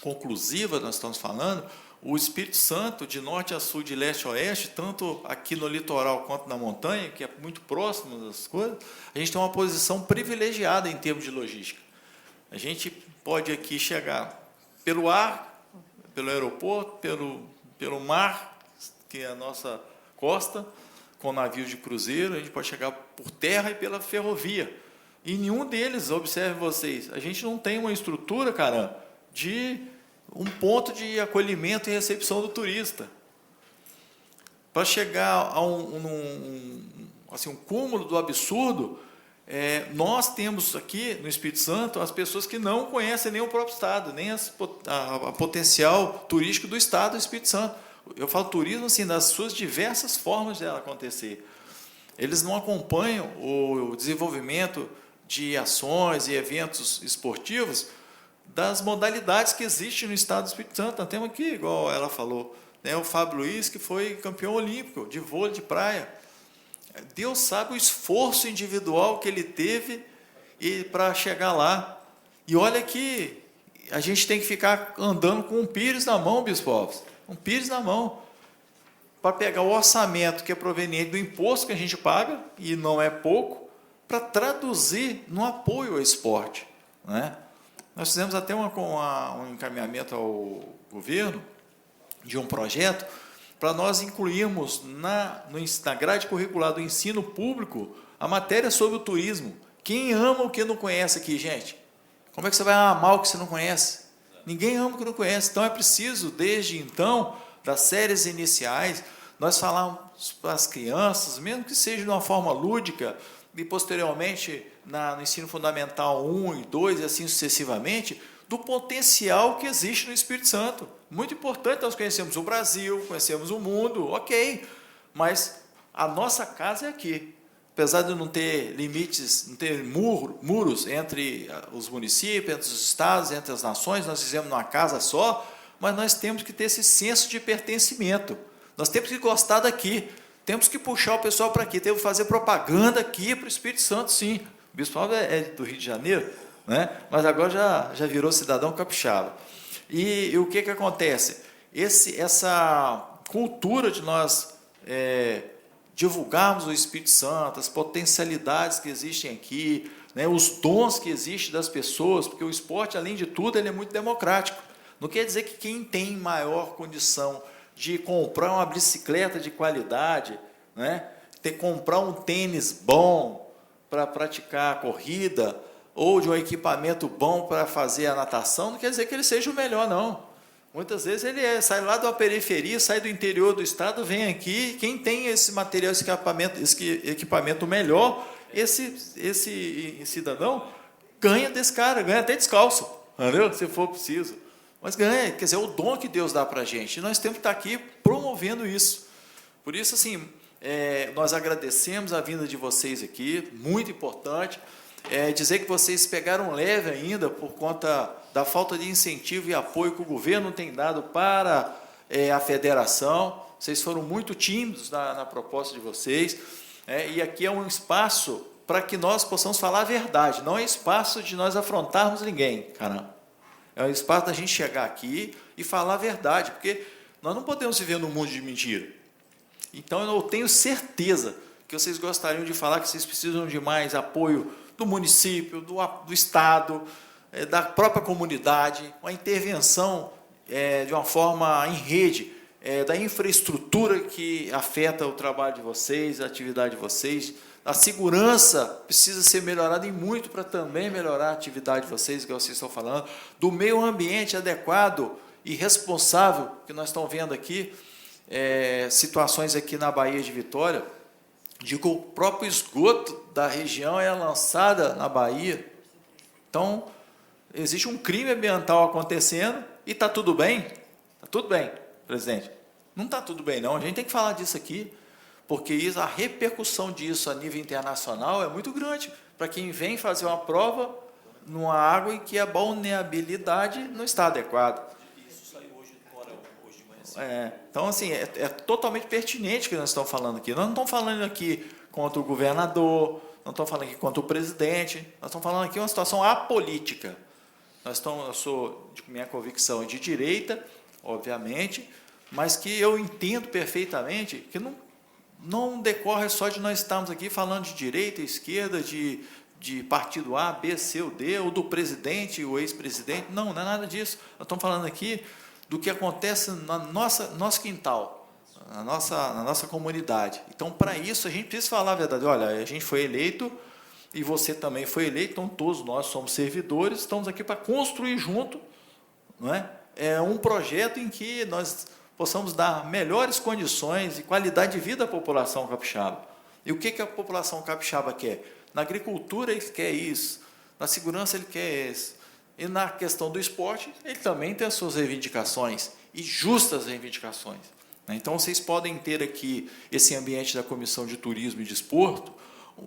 conclusiva, nós estamos falando, o Espírito Santo, de norte a sul, de leste a oeste, tanto aqui no litoral quanto na montanha, que é muito próximo das coisas, a gente tem uma posição privilegiada em termos de logística. A gente pode aqui chegar pelo ar, pelo aeroporto, pelo mar, que é a nossa costa, com navios de cruzeiro, a gente pode chegar por terra e pela ferrovia. E nenhum deles, observem vocês, a gente não tem uma estrutura, caramba, de um ponto de acolhimento e recepção do turista. Para chegar a um cúmulo do absurdo, nós temos aqui no Espírito Santo as pessoas que não conhecem nem o próprio Estado, nem a potencial turístico do Estado do Espírito Santo. Eu falo turismo assim, das suas diversas formas de ela acontecer. Eles não acompanham o desenvolvimento de ações e eventos esportivos das modalidades que existem no Estado do Espírito Santo. Nós temos aqui, igual ela falou, o Fábio Luiz, que foi campeão olímpico de vôlei de praia. Deus sabe o esforço individual que ele teve para chegar lá. E olha que a gente tem que ficar andando com um pires na mão, bispos, um pires na mão, para pegar o orçamento que é proveniente do imposto que a gente paga, e não é pouco, para traduzir no apoio ao esporte, né? Nós fizemos até um encaminhamento ao governo de um projeto para nós incluirmos na grade curricular do ensino público a matéria sobre o turismo. Quem ama o que não conhece aqui, gente? Como é que você vai amar o que você não conhece? Ninguém ama o que não conhece. Então, é preciso, desde então, das séries iniciais, nós falarmos para as crianças, mesmo que seja de uma forma lúdica, e posteriormente, no ensino fundamental 1 e 2, e assim sucessivamente, do potencial que existe no Espírito Santo. Muito importante, nós conhecemos o Brasil, conhecemos o mundo, ok, mas a nossa casa é aqui. apesar de não ter limites, não ter muros entre os municípios, entre os estados, entre as nações, nós fizemos numa casa só, mas nós temos que ter esse senso de pertencimento. Nós temos que gostar daqui, temos que puxar o pessoal para aqui, temos que fazer propaganda aqui para o Espírito Santo, sim. O Bispo Alves é do Rio de Janeiro, né? Mas agora já virou cidadão capixaba. E o que acontece? Essa cultura de nós divulgarmos o Espírito Santo, as potencialidades que existem aqui, né, os dons que existem das pessoas, porque o esporte, além de tudo, ele é muito democrático. Não quer dizer que quem tem maior condição de comprar uma bicicleta de qualidade, né, comprar um tênis bom para praticar a corrida, ou de um equipamento bom para fazer a natação, não quer dizer que ele seja o melhor, não. Muitas vezes ele sai lá da periferia, sai do interior do estado, vem aqui, quem tem esse material, esse equipamento melhor, esse cidadão ganha desse cara, ganha até descalço, entendeu? Se for preciso. Mas ganha, quer dizer, é o dom que Deus dá para a gente, e nós temos que estar aqui promovendo isso. Por isso, assim, nós agradecemos a vinda de vocês aqui, muito importante. Dizer que vocês pegaram leve ainda por conta da falta de incentivo e apoio que o governo tem dado para a federação. Vocês foram muito tímidos na proposta de vocês, e aqui é um espaço para que nós possamos falar a verdade, não é espaço de nós afrontarmos ninguém, caramba. É um espaço da gente chegar aqui e falar a verdade, porque nós não podemos viver num mundo de mentira. Então, eu tenho certeza que vocês gostariam de falar que vocês precisam de mais apoio do município, do estado, da própria comunidade, uma intervenção de uma forma em rede, da infraestrutura que afeta o trabalho de vocês, a atividade de vocês. A segurança precisa ser melhorada e muito para também melhorar a atividade de vocês, que vocês estão falando, do meio ambiente adequado e responsável, que nós estamos vendo aqui, situações aqui na Baía de Vitória, de que o próprio esgoto da região é lançado na Bahia. Então, existe um crime ambiental acontecendo e está tudo bem? Está tudo bem, presidente. Não está tudo bem, não. A gente tem que falar disso aqui, porque a repercussão disso a nível internacional é muito grande para quem vem fazer uma prova numa água em que a balneabilidade não está adequada. Isso saiu hoje de manhã. Então, assim, é totalmente pertinente o que nós estamos falando aqui. Nós não estamos falando aqui contra o governador, não estamos falando aqui contra o presidente, nós estamos falando aqui uma situação apolítica. Eu sou, minha convicção é de direita, obviamente, mas que eu entendo perfeitamente que não decorre só de nós estarmos aqui falando de direita, esquerda, de partido A, B, C ou D, ou do presidente, o ex-presidente. Não é nada disso. Nós estamos falando aqui do que acontece na nosso quintal, na nossa comunidade. Então, para isso, a gente precisa falar a verdade. Olha, a gente foi eleito, e você também foi eleito, então todos nós somos servidores, estamos aqui para construir junto, não é? Um projeto em que nós possamos dar melhores condições e qualidade de vida à população capixaba. E o que a população capixaba quer? Na agricultura ele quer isso, na segurança ele quer isso, e na questão do esporte ele também tem as suas reivindicações, e justas reivindicações. Então, vocês podem ter aqui esse ambiente da Comissão de Turismo e Desporto,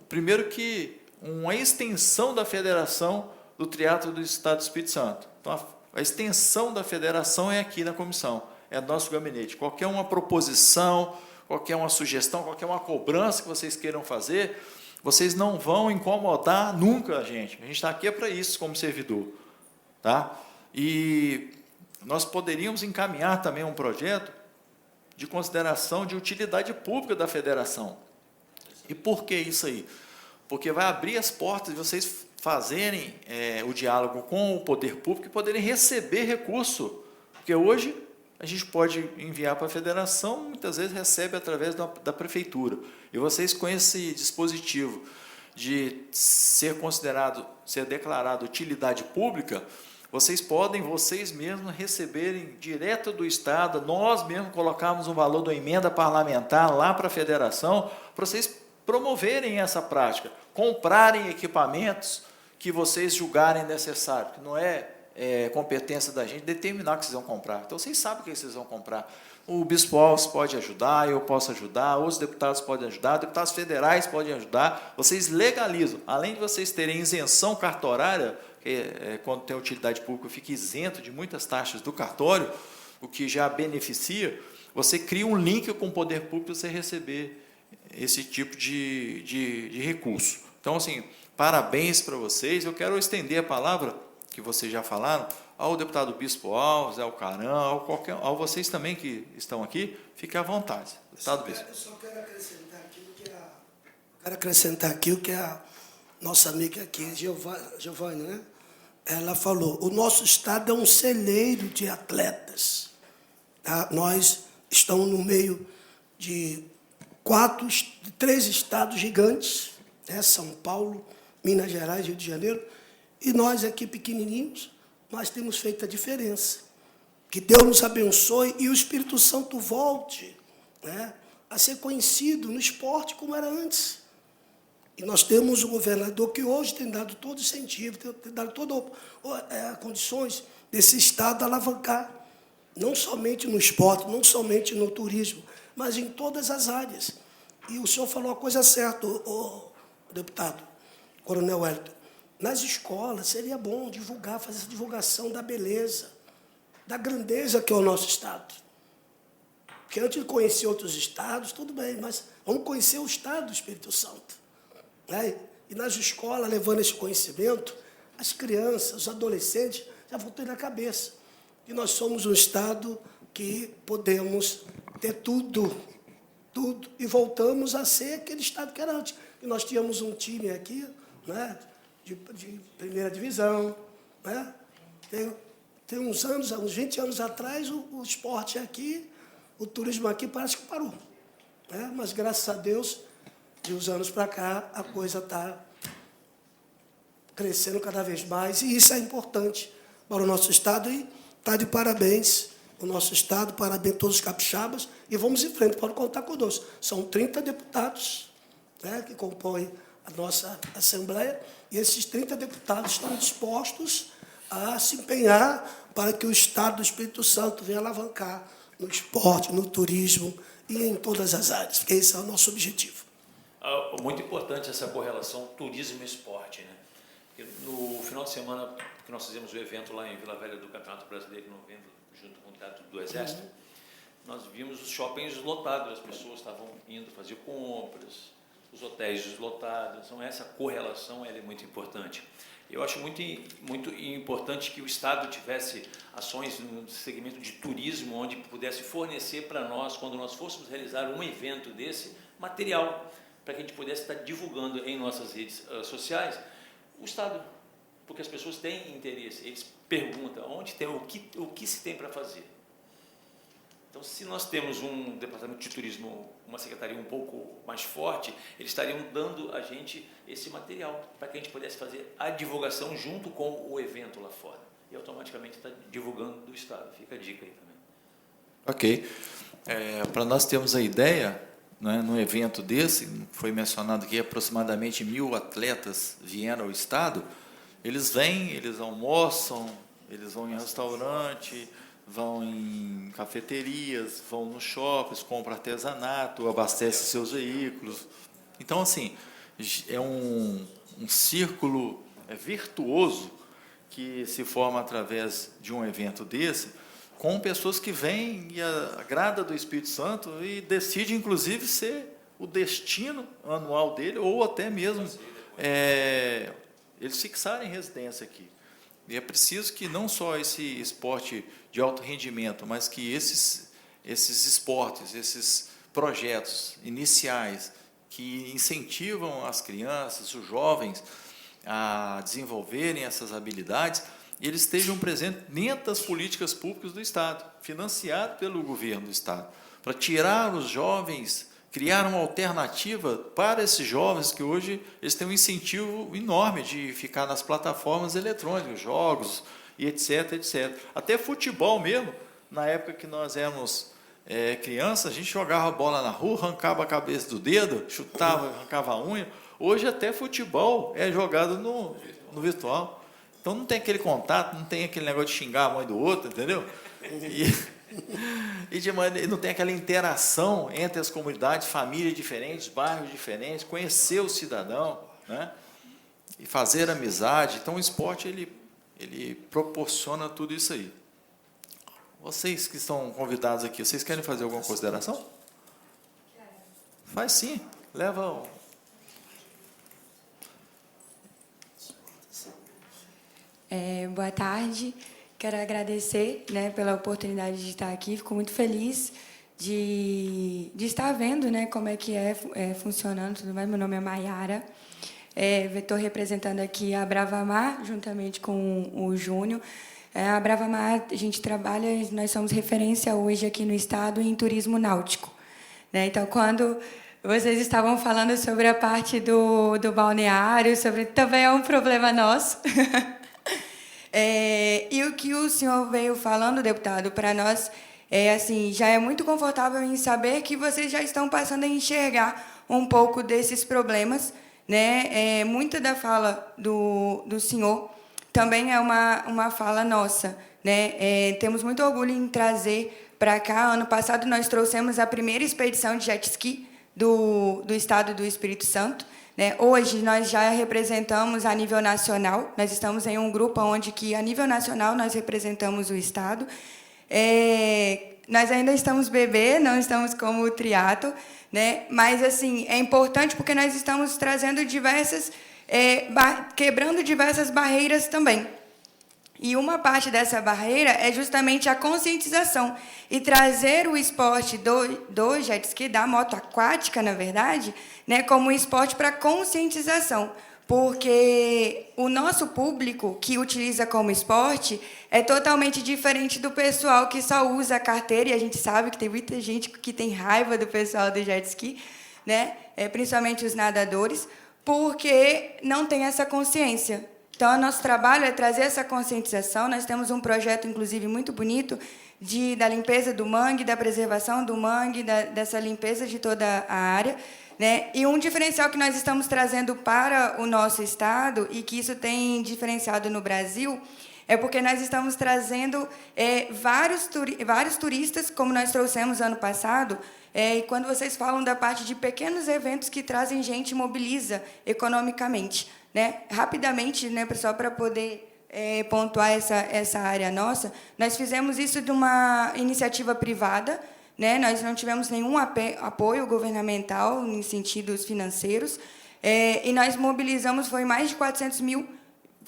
primeiro que uma extensão da Federação do Triatlo do Estado do Espírito Santo. Então, a extensão da federação é aqui na comissão, é nosso gabinete. Qualquer uma proposição, qualquer uma sugestão, qualquer uma cobrança que vocês queiram fazer, vocês não vão incomodar nunca a gente. A gente está aqui para isso, como servidor. Tá? E nós poderíamos encaminhar também um projeto de consideração de utilidade pública da federação. E por que isso aí? Porque vai abrir as portas de vocês fazerem o diálogo com o poder público e poderem receber recurso. Porque hoje a gente pode enviar para a federação, muitas vezes recebe através da prefeitura. E vocês, com esse dispositivo de ser declarado utilidade pública, vocês podem, vocês mesmos, receberem direto do Estado, nós mesmos colocarmos um valor da emenda parlamentar lá para a federação, para vocês promoverem essa prática, comprarem equipamentos que vocês julgarem necessário, que não é competência da gente determinar o que vocês vão comprar. Então, vocês sabem o que vocês vão comprar. O Bispo Alves pode ajudar, eu posso ajudar, os deputados podem ajudar, deputados federais podem ajudar. Vocês legalizam. Além de vocês terem isenção cartorária, quando tem utilidade pública, fica isento de muitas taxas do cartório, o que já beneficia, você cria um link com o poder público para você receber esse tipo de recurso. Então, assim, parabéns para vocês. Eu quero estender a palavra, que vocês já falaram, ao deputado Bispo Alves, ao Caram, ao vocês também que estão aqui, fiquem à vontade. Deputado Bispo. Eu só quero acrescentar aqui o que a nossa amiga aqui, Giovânia, né? Ela falou, o nosso estado é um celeiro de atletas. Tá? Nós estamos no meio de 3 estados gigantes, né? São Paulo, Minas Gerais, Rio de Janeiro, e nós aqui pequenininhos, nós temos feito a diferença. Que Deus nos abençoe e o Espírito Santo volte, né, a ser conhecido no esporte como era antes. E nós temos um governador que hoje tem dado todo o incentivo, tem dado todas as condições desse Estado alavancar, não somente no esporte, não somente no turismo, mas em todas as áreas. E o senhor falou a coisa certa, o deputado, Coronel Wellington. Nas escolas seria bom divulgar, fazer essa divulgação da beleza, da grandeza que é o nosso Estado. Porque antes de conhecer outros estados, tudo bem, mas vamos conhecer o Estado do Espírito Santo. Né? E nas escolas, levando esse conhecimento, as crianças, os adolescentes, já vão ter na cabeça que nós somos um Estado que podemos ter tudo, e voltamos a ser aquele Estado que era antes. E nós tínhamos um time aqui, né, de primeira divisão, né? Tem uns anos, uns 20 anos atrás, o esporte aqui, o turismo aqui parece que parou. Né? Mas, graças a Deus, de uns anos para cá, a coisa está crescendo cada vez mais, e isso é importante para o nosso Estado, e está de parabéns o nosso Estado, parabéns a todos os capixabas, e vamos em frente, pode contar conosco. São 30 deputados, né, que compõem a nossa Assembleia, e esses 30 deputados estão dispostos a se empenhar para que o Estado do Espírito Santo venha alavancar no esporte, no turismo e em todas as áreas, porque esse é o nosso objetivo. Muito importante essa correlação turismo e esporte, né? Porque no final de semana que nós fizemos o evento lá em Vila Velha do Campeonato Brasileiro, em novembro, junto com o Teatro do Exército, nós vimos os shoppings lotados, as pessoas estavam indo fazer compras, os hotéis lotados. Então, essa correlação ela é muito importante. Eu acho muito importante que o Estado tivesse ações no segmento de turismo, onde pudesse fornecer para nós, quando nós fôssemos realizar um evento desse, material, para que a gente pudesse estar divulgando em nossas redes sociais o Estado, porque as pessoas têm interesse, eles perguntam onde tem, o que se tem para fazer. Então, se nós temos um departamento de turismo, uma secretaria um pouco mais forte, eles estariam dando a gente esse material para que a gente pudesse fazer a divulgação junto com o evento lá fora. E automaticamente está divulgando do Estado. Fica a dica aí também. Ok. Para nós termos a ideia, né, num evento desse, foi mencionado que aproximadamente 1.000 atletas vieram ao Estado, eles vêm, eles almoçam, eles vão em restaurante, vão em cafeterias, vão nos shoppings, compram artesanato, abastecem seus veículos. Então, assim, é um círculo virtuoso que se forma através de um evento desse, com pessoas que vêm e agrada do Espírito Santo e decide, inclusive, ser o destino anual dele, ou até mesmo eles fixarem residência aqui. E é preciso que não só esse esporte de alto rendimento, mas que esses esportes, esses projetos iniciais que incentivam as crianças, os jovens a desenvolverem essas habilidades, eles estejam presentes dentro das políticas públicas do Estado, financiado pelo governo do Estado, para tirar os jovens, criar uma alternativa para esses jovens que hoje eles têm um incentivo enorme de ficar nas plataformas eletrônicas, jogos e etc, etc. Até futebol mesmo, na época que nós éramos crianças, a gente jogava bola na rua, arrancava a cabeça do dedo, chutava, arrancava a unha. Hoje até futebol é jogado no virtual. Então não tem aquele contato, não tem aquele negócio de xingar a mãe do outro, entendeu? E não tem aquela interação entre as comunidades, famílias diferentes, bairros diferentes, conhecer o cidadão, né? E fazer amizade. Então o esporte ele proporciona tudo isso aí. Vocês que estão convidados aqui, vocês querem fazer alguma consideração? Faz sim. Leva boa tarde. Quero agradecer, né, pela oportunidade de estar aqui. Fico muito feliz de estar vendo, né, como é que funcionando tudo mais. Meu nome é Maiara. Estou representando aqui a Bravamar, juntamente com o Júnior. A Bravamar, a gente trabalha, nós somos referência hoje aqui no estado em turismo náutico, né? Então, quando vocês estavam falando sobre a parte do balneário, também é um problema nosso. E o que o senhor veio falando, deputado, para nós, assim, já é muito confortável em saber que vocês já estão passando a enxergar um pouco desses problemas, né? Muita da fala do senhor também é uma fala nossa, né? Temos muito orgulho em trazer para cá. Ano passado nós trouxemos a primeira expedição de jet ski do estado do Espírito Santo, né? Hoje nós já representamos a nível nacional. Nós estamos em um grupo onde que a nível nacional nós representamos o estado. Nós ainda estamos bebê, não estamos como o triatlo, né? Mas assim é importante porque nós estamos trazendo quebrando diversas barreiras também. E uma parte dessa barreira é justamente a conscientização e trazer o esporte do jet ski, da moto aquática, na verdade, né, como esporte para conscientização. Porque o nosso público que utiliza como esporte é totalmente diferente do pessoal que só usa a carteira, e a gente sabe que tem muita gente que tem raiva do pessoal do jet ski, né, principalmente os nadadores, porque não tem essa consciência. Então, o nosso trabalho é trazer essa conscientização. Nós temos um projeto, inclusive, muito bonito da limpeza do mangue, da preservação do mangue, dessa limpeza de toda a área, né? E um diferencial que nós estamos trazendo para o nosso estado, e que isso tem diferenciado no Brasil, é porque nós estamos trazendo vários turistas, como nós trouxemos ano passado. E quando vocês falam da parte de pequenos eventos que trazem gente e mobiliza economicamente, né? Rapidamente, né, pessoal, para poder pontuar essa área nossa, nós fizemos isso de uma iniciativa privada, né? Nós não tivemos nenhum apoio governamental em sentidos financeiros, e nós mobilizamos, foi mais de 400 mil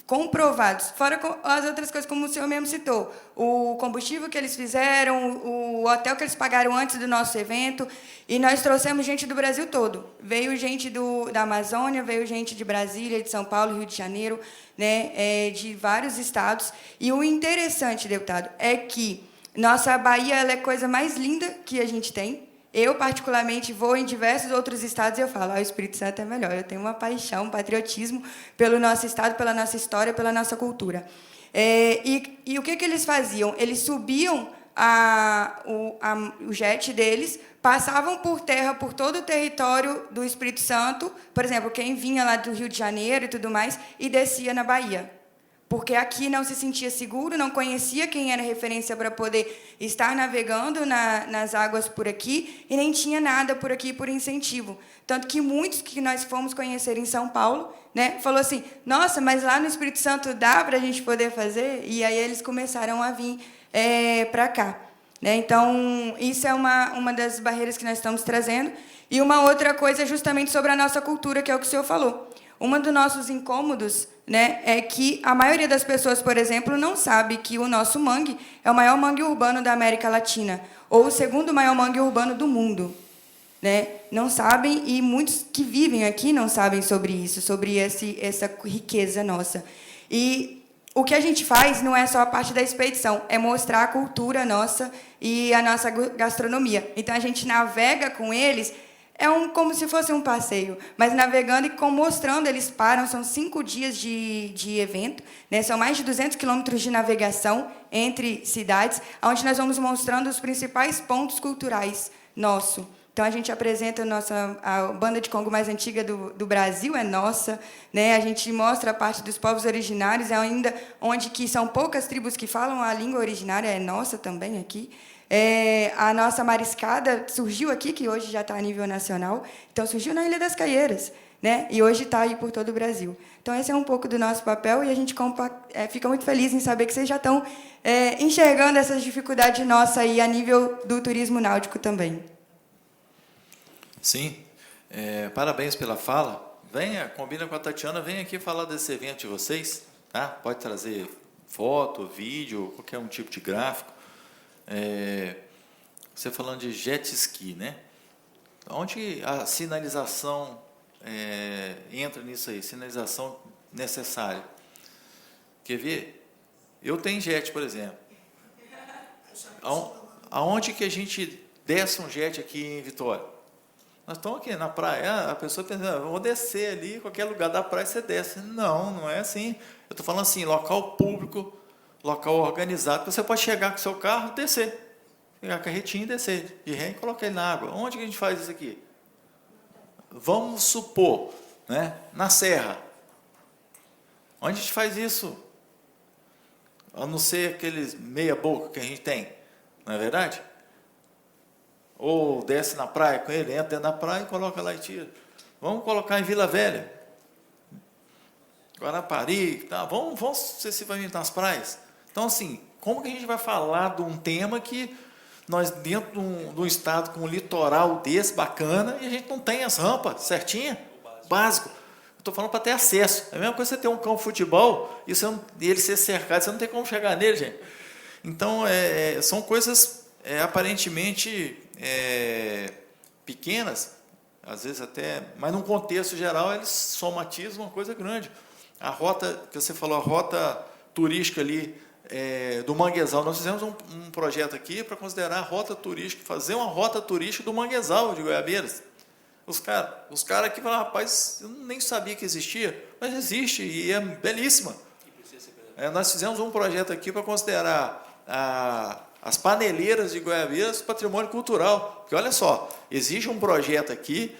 comprovados, fora as outras coisas, como o senhor mesmo citou, o combustível que eles fizeram, o hotel que eles pagaram antes do nosso evento, e nós trouxemos gente do Brasil todo. Veio gente da Amazônia, veio gente de Brasília, de São Paulo, Rio de Janeiro, né, de vários estados. E o interessante, deputado, é que nossa Bahia ela é a coisa mais linda que a gente tem. Eu, particularmente, vou em diversos outros estados e eu falo, o Espírito Santo é melhor. Eu tenho uma paixão, um patriotismo pelo nosso estado, pela nossa história, pela nossa cultura. E o que eles faziam? Eles subiam o jet deles, passavam por terra, por todo o território do Espírito Santo, por exemplo, quem vinha lá do Rio de Janeiro e tudo mais, e descia na Bahia. Porque aqui não se sentia seguro, não conhecia quem era referência para poder estar navegando nas águas por aqui, e nem tinha nada por aqui por incentivo. Tanto que muitos que nós fomos conhecer em São Paulo, né, falou assim, nossa, mas lá no Espírito Santo dá para a gente poder fazer? E aí eles começaram a vir para cá, né? Então, isso é uma das barreiras que nós estamos trazendo. E uma outra coisa é justamente sobre a nossa cultura, que é o que o senhor falou. Um dos nossos incômodos, né, é que a maioria das pessoas, por exemplo, não sabe que o nosso mangue é o maior mangue urbano da América Latina, ou o segundo maior mangue urbano do mundo, né? Não sabem, e muitos que vivem aqui não sabem sobre isso, sobre essa riqueza nossa. E o que a gente faz não é só a parte da expedição, é mostrar a cultura nossa e a nossa gastronomia. Então, a gente navega com eles. Como se fosse um passeio, mas navegando e mostrando, eles param, são 5 dias de evento, né? São mais de 200 quilômetros de navegação entre cidades, onde nós vamos mostrando os principais pontos culturais nossos, Então, a gente apresenta a banda de Congo mais antiga do Brasil, é nossa. Né? A gente mostra a parte dos povos originários, ainda onde que são poucas tribos que falam a língua originária, é nossa também aqui. A nossa mariscada surgiu aqui, que hoje já está a nível nacional. Então, surgiu na Ilha das Caieiras, né? E hoje está aí por todo o Brasil. Então, esse é um pouco do nosso papel, e a gente fica muito feliz em saber que vocês já estão enxergando essas dificuldades nossas aí a nível do turismo náutico também. Sim, parabéns pela fala. Venha, combina com a Tatiana, venha aqui falar desse evento de vocês. Tá? Pode trazer foto, vídeo, qualquer um tipo de gráfico. Você falando de jet ski, né? Onde a sinalização entra nisso aí, sinalização necessária. Quer ver? Eu tenho jet, por exemplo. Aonde que a gente desce um jet aqui em Vitória? Nós estamos aqui na praia, a pessoa pensa, vou descer ali, qualquer lugar da praia você desce. Não, não é assim. Eu estou falando assim, local público, local organizado, você pode chegar com o seu carro e descer. Pegar a carretinha e descer de ré e colocar ele na água. Onde que a gente faz isso aqui? Vamos supor, né, na serra. Onde a gente faz isso? A não ser aqueles meia boca que a gente tem, não é verdade? Ou desce na praia com ele, entra dentro da praia e coloca lá e tira. Vamos colocar em Vila Velha, Guarapari, tá? Vamos sucessivamente nas praias. Então, assim, como que a gente vai falar de um tema que nós, dentro de um estado com um litoral desse, bacana, e a gente não tem as rampas certinhas? Básico. Estou falando para ter acesso. É a mesma coisa que você ter um campo de futebol e ele ser cercado, você não tem como chegar nele, gente. Então, são coisas aparentemente pequenas, às vezes até, mas num contexto geral eles somatizam uma coisa grande. A rota, que você falou, a rota turística ali do Manguezal, nós fizemos um projeto aqui para considerar a rota turística, fazer uma rota turística do Manguezal de Goiabeiras. Os caras aqui falam, rapaz, eu nem sabia que existia, mas existe e é belíssima. Nós fizemos um projeto aqui para considerar as paneleiras de Goiabeiras patrimônio cultural. Porque, olha só, existe um projeto aqui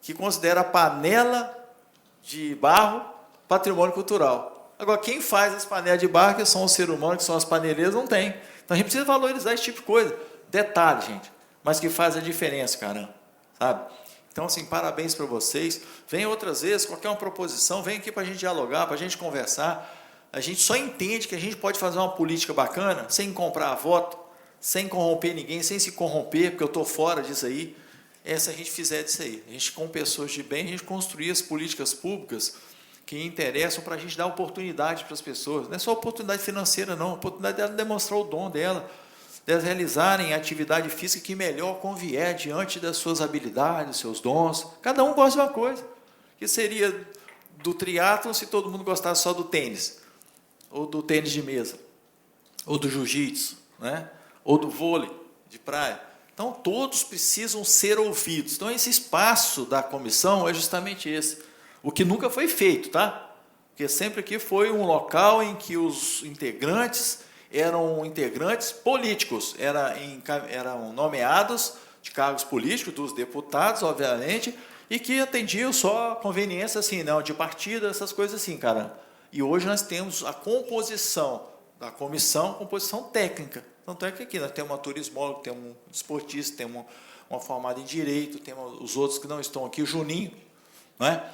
que considera a panela de barro patrimônio cultural. Agora, quem faz as panelas de barro, que são os seres humanos, que são as paneleiras, não tem. Então, a gente precisa valorizar esse tipo de coisa. Detalhe, gente, mas que faz a diferença, caramba. Sabe? Então, assim, parabéns para vocês. Venham outras vezes, qualquer uma proposição, vem aqui para a gente dialogar, para a gente conversar. A gente só entende que a gente pode fazer uma política bacana sem comprar voto, sem corromper ninguém, sem se corromper, porque eu estou fora disso aí. Se a gente fizer disso aí. A gente, com pessoas de bem, a gente construir as políticas públicas que interessam para a gente dar oportunidade para as pessoas. Não é só oportunidade financeira, não. A oportunidade dela demonstrar o dom dela, delas realizarem a atividade física que melhor convier diante das suas habilidades, seus dons. Cada um gosta de uma coisa. Que seria do triatlon se todo mundo gostasse só do tênis, ou do tênis de mesa, ou do jiu-jitsu, né? Ou do vôlei de praia. Então, todos precisam ser ouvidos. Então, esse espaço da comissão é justamente esse. O que nunca foi feito, tá? Porque sempre aqui foi um local em que os integrantes eram integrantes políticos, eram nomeados de cargos políticos, dos deputados, obviamente, e que atendiam só conveniência, assim, não, de partido, essas coisas assim, cara. E hoje nós temos a composição da comissão, composição técnica. Tanto é que aqui nós temos uma turismóloga, temos um esportista, temos uma formada em Direito, temos os outros que não estão aqui, o Juninho, né?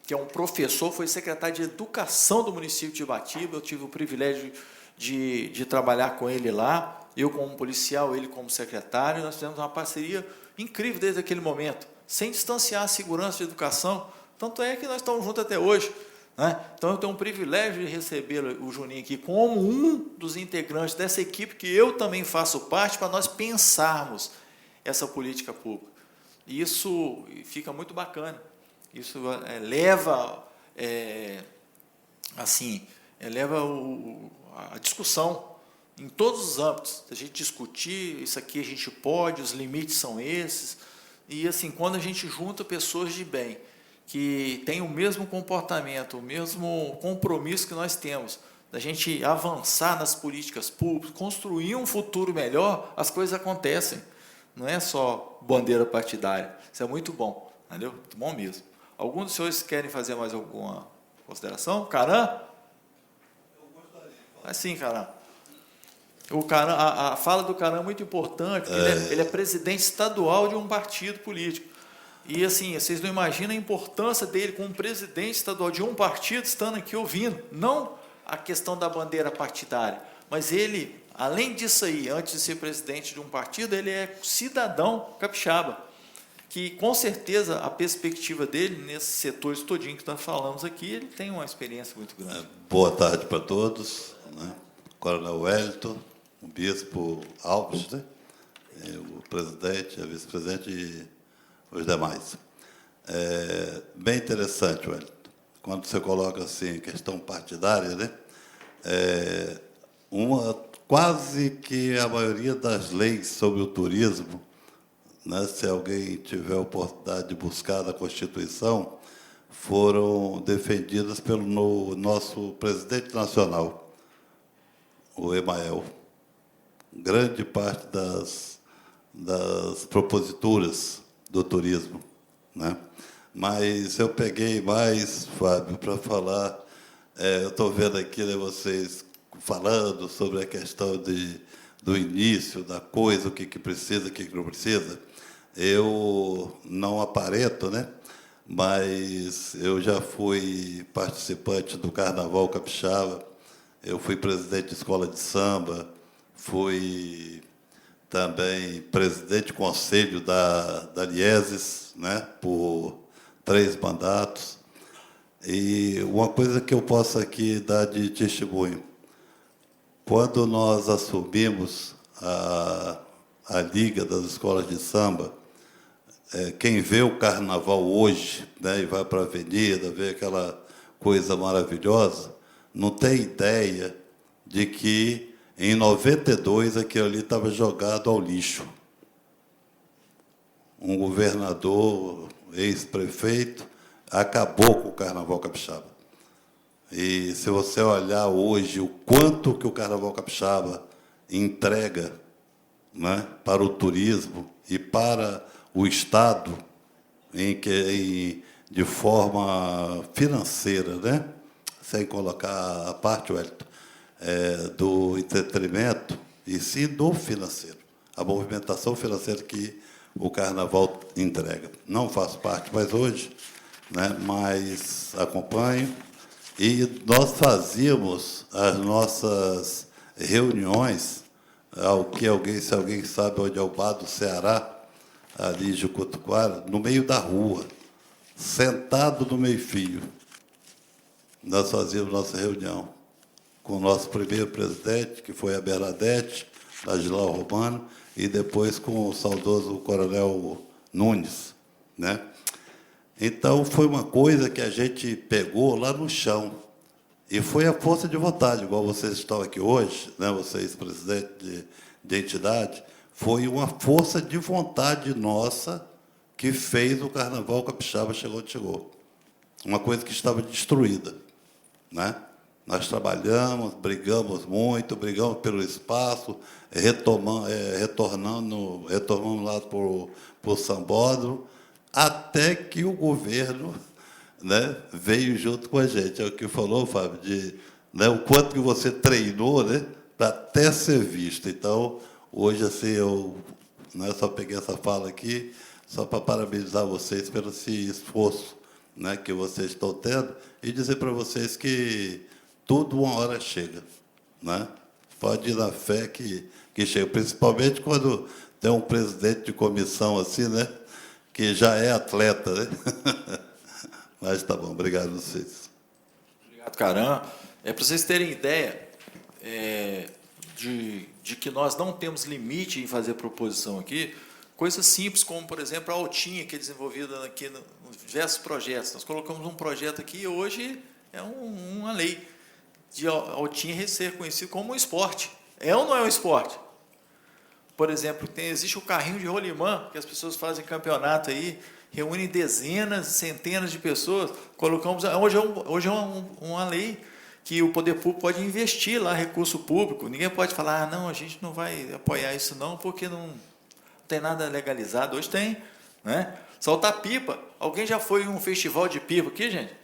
Que é um professor, foi secretário de Educação do município de Ibatiba, eu tive o privilégio de trabalhar com ele lá, eu como policial, ele como secretário, nós fizemos uma parceria incrível desde aquele momento, sem distanciar a segurança de educação, tanto é que nós estamos juntos até hoje, né? Então, eu tenho um privilégio de receber o Juninho aqui como um dos integrantes dessa equipe que eu também faço parte para nós pensarmos essa política pública. E isso fica muito bacana. Isso leva a discussão em todos os âmbitos. A gente discutir, isso aqui a gente pode, os limites são esses. E, assim, quando a gente junta pessoas de bem, que têm o mesmo comportamento, o mesmo compromisso que nós temos, da gente avançar nas políticas públicas, construir um futuro melhor, as coisas acontecem. não é só bandeira partidária. Isso é muito bom, entendeu? Muito bom mesmo. Algum dos senhores querem fazer mais alguma consideração? Caram? Assim, Caram. O Caram, a fala do Caram é muito importante, porque ele é presidente estadual de um partido político. E, assim, vocês não imaginam a importância dele como presidente estadual de um partido estando aqui ouvindo. Não a questão da bandeira partidária, mas ele, além disso aí, antes de ser presidente de um partido, ele é cidadão capixaba, que, com certeza, a perspectiva dele, nesses setores todinho que nós falamos aqui, ele tem uma experiência muito grande. Boa tarde para todos, né? Coronel Wellington, o bispo Alves, né? O presidente, a vice-presidente e os demais. Bem interessante, Wellington, quando você coloca assim questão partidária, né? Quase que a maioria das leis sobre o turismo, né, se alguém tiver a oportunidade de buscar na Constituição, foram defendidas pelo nosso presidente nacional, o Emael. Grande parte das proposituras do turismo, né? Mas eu peguei mais, Fábio, para falar. Eu estou vendo aqui, né, vocês falando sobre a questão do início da coisa, o que precisa, o que não precisa. Eu não aparento, né? Mas eu já fui participante do Carnaval Capixaba, eu fui presidente de escola de samba, fui também presidente de conselho da Lieses, né, por 3 mandatos. E uma coisa que eu posso aqui dar de testemunho, quando nós assumimos a Liga das Escolas de Samba, quem vê o carnaval hoje, né, e vai para a avenida, vê aquela coisa maravilhosa, não tem ideia de que, em 92, aquilo ali estava jogado ao lixo. Um governador, ex-prefeito, acabou com o Carnaval Capixaba. E, se você olhar hoje o quanto que o Carnaval Capixaba entrega, né, para o turismo e para o Estado, de forma financeira, né, sem colocar a parte, Wellington, do entretenimento, e sim do financeiro, a movimentação financeira que o Carnaval entrega. Não faço parte mais hoje, né, mas acompanho, e nós fazíamos as nossas reuniões, se alguém sabe onde é o Bar do Ceará, ali em Jucutuquara, no meio da rua, sentado no meio-fio. Nós fazíamos nossa reunião com o nosso primeiro presidente, que foi a Bernadette, da Gilau Romano, e depois com o saudoso Coronel Nunes, né? Então, foi uma coisa que a gente pegou lá no chão, e foi a força de vontade, igual vocês estão aqui hoje, né, vocês, presidente de entidade, foi uma força de vontade nossa que fez o Carnaval Capixaba chegar onde chegou. Uma coisa que estava destruída, né? Nós trabalhamos, brigamos muito, brigamos pelo espaço, retornamos lá para o Sambódromo, até que o governo, né, veio junto com a gente. É o que falou, Fábio, né, o quanto que você treinou, né, para até ser visto. Então, hoje, assim, eu, né, só peguei essa fala aqui só para parabenizar vocês pelo esse esforço, né, que vocês estão tendo, e dizer para vocês que tudo uma hora chega, né? Pode ir na fé que chega, principalmente quando tem um presidente de comissão assim, né, que já é atleta, né? Mas tá bom, obrigado a vocês. Obrigado, Caram. Para vocês terem ideia de que nós não temos limite em fazer proposição aqui, coisas simples como, por exemplo, a Altinha, que é desenvolvida aqui em diversos projetos. Nós colocamos um projeto aqui e hoje é uma lei de Altinha ser reconhecido como um esporte. É ou não é um esporte? Por exemplo, existe o carrinho de rolimã, que as pessoas fazem campeonato aí, reúnem dezenas, centenas de pessoas. Colocamos, hoje é uma lei que o poder público pode investir lá recurso público. Ninguém pode falar, não, a gente não vai apoiar isso não, porque tem nada legalizado. Hoje tem, né? Soltar pipa. Alguém já foi em um festival de pipa aqui, gente?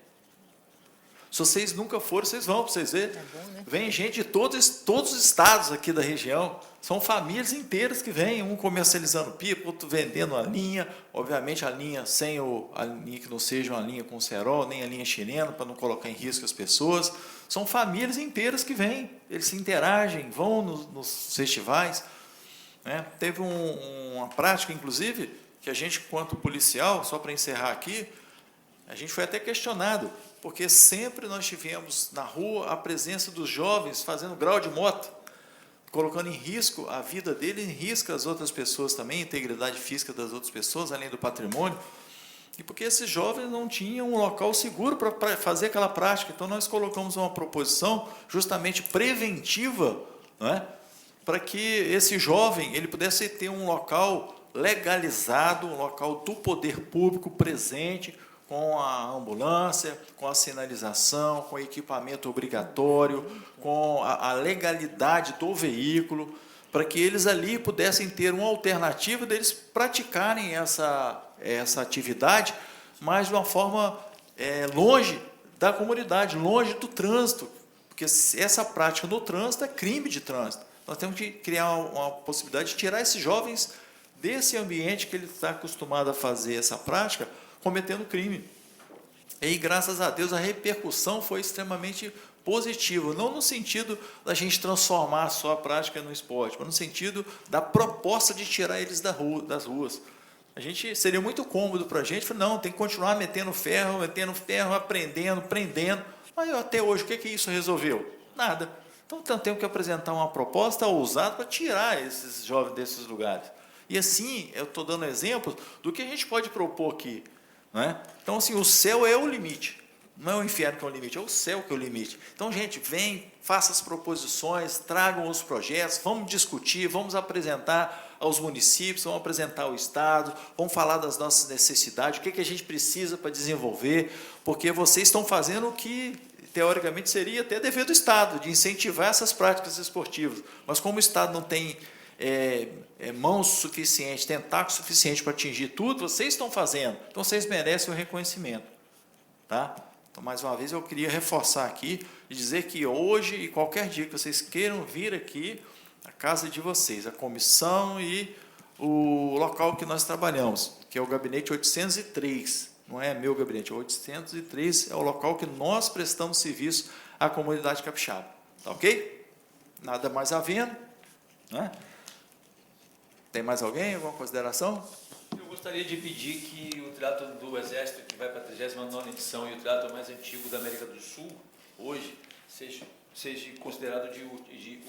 Se vocês nunca foram, vocês vão, para vocês verem. né? Vem gente de todos os estados aqui da região. São famílias inteiras que vêm, um comercializando pipa, outro vendendo a linha. Obviamente, a linha sem a linha que não seja uma linha com cerol, nem a linha chilena, para não colocar em risco as pessoas. São famílias inteiras que vêm. Eles se interagem, vão nos festivais. Né? Teve uma prática, inclusive, que a gente, quanto policial, só para encerrar aqui, a gente foi até questionado, porque sempre nós tivemos na rua a presença dos jovens fazendo grau de moto, colocando em risco a vida dele, em risco as outras pessoas também, a integridade física das outras pessoas, além do patrimônio, e porque esses jovens não tinham um local seguro para fazer aquela prática. Então, nós colocamos uma proposição justamente preventiva, não é? Para que esse jovem ele pudesse ter um local legalizado, um local do poder público presente, com a ambulância, com a sinalização, com o equipamento obrigatório, com a legalidade do veículo, para que eles ali pudessem ter uma alternativa deles praticarem essa atividade, mas de uma forma longe da comunidade, longe do trânsito, porque essa prática no trânsito é crime de trânsito. Nós temos que criar uma possibilidade de tirar esses jovens desse ambiente que ele está acostumado a fazer essa prática, cometendo crime. E, graças a Deus, a repercussão foi extremamente positiva, não no sentido da gente transformar só a prática no esporte, mas no sentido da proposta de tirar eles das ruas. A gente seria muito cômodo para a gente, falar, não, tem que continuar metendo ferro, aprendendo, prendendo. Mas até hoje, o que isso resolveu? Nada. Então, temos que apresentar uma proposta ousada para tirar esses jovens desses lugares. E assim, eu estou dando exemplos do que a gente pode propor aqui. Não é? Então, assim, o céu é o limite. Não é o inferno que é o limite, é o céu que é o limite. Então, gente, vem, faça as proposições, tragam os projetos, vamos discutir, vamos apresentar aos municípios, vamos apresentar ao Estado, vamos falar das nossas necessidades, o que a gente precisa para desenvolver, porque vocês estão fazendo o que, teoricamente, seria até dever do Estado, de incentivar essas práticas esportivas. Mas como o Estado não tem mãos suficientes, tentáculos suficientes para atingir tudo, vocês estão fazendo. Então, vocês merecem o reconhecimento. Tá? Então, mais uma vez, eu queria reforçar aqui e dizer que hoje e qualquer dia que vocês queiram vir aqui, a casa de vocês, a comissão e o local que nós trabalhamos, que é o gabinete 803, não é meu gabinete, 803 é o local que nós prestamos serviço à comunidade capixaba. Tá ok? Nada mais havendo, né? Tem mais alguém? Alguma consideração? Eu gostaria de pedir que o Triatlo do Exército, que vai para a 39ª edição, e o triatlo mais antigo da América do Sul, hoje, seja considerado de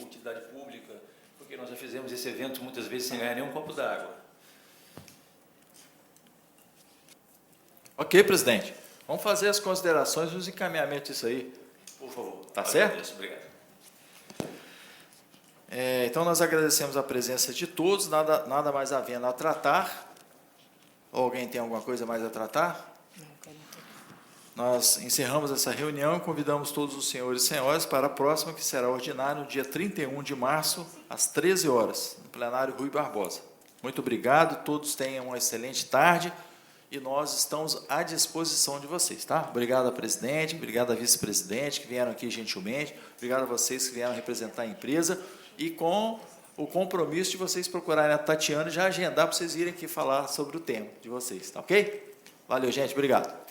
utilidade pública, porque nós já fizemos esse evento muitas vezes sem ganhar nenhum copo d'água. Ok, presidente. Vamos fazer as considerações e os encaminhamentos disso aí. Por favor. Tá certo? Agradeço, obrigado. Então, nós agradecemos a presença de todos, nada mais havendo a tratar. Alguém tem alguma coisa mais a tratar? Nós encerramos essa reunião e convidamos todos os senhores e senhoras para a próxima, que será ordinária, no dia 31 de março, às 13 horas, no plenário Rui Barbosa. Muito obrigado, todos tenham uma excelente tarde e nós estamos à disposição de vocês, tá? Obrigado, presidente, obrigado a vice-presidente, que vieram aqui gentilmente, obrigado a vocês que vieram representar a empresa, e com o compromisso de vocês procurarem a Tatiana e já agendar para vocês virem aqui falar sobre o tema de vocês, tá ok? Valeu, gente, obrigado.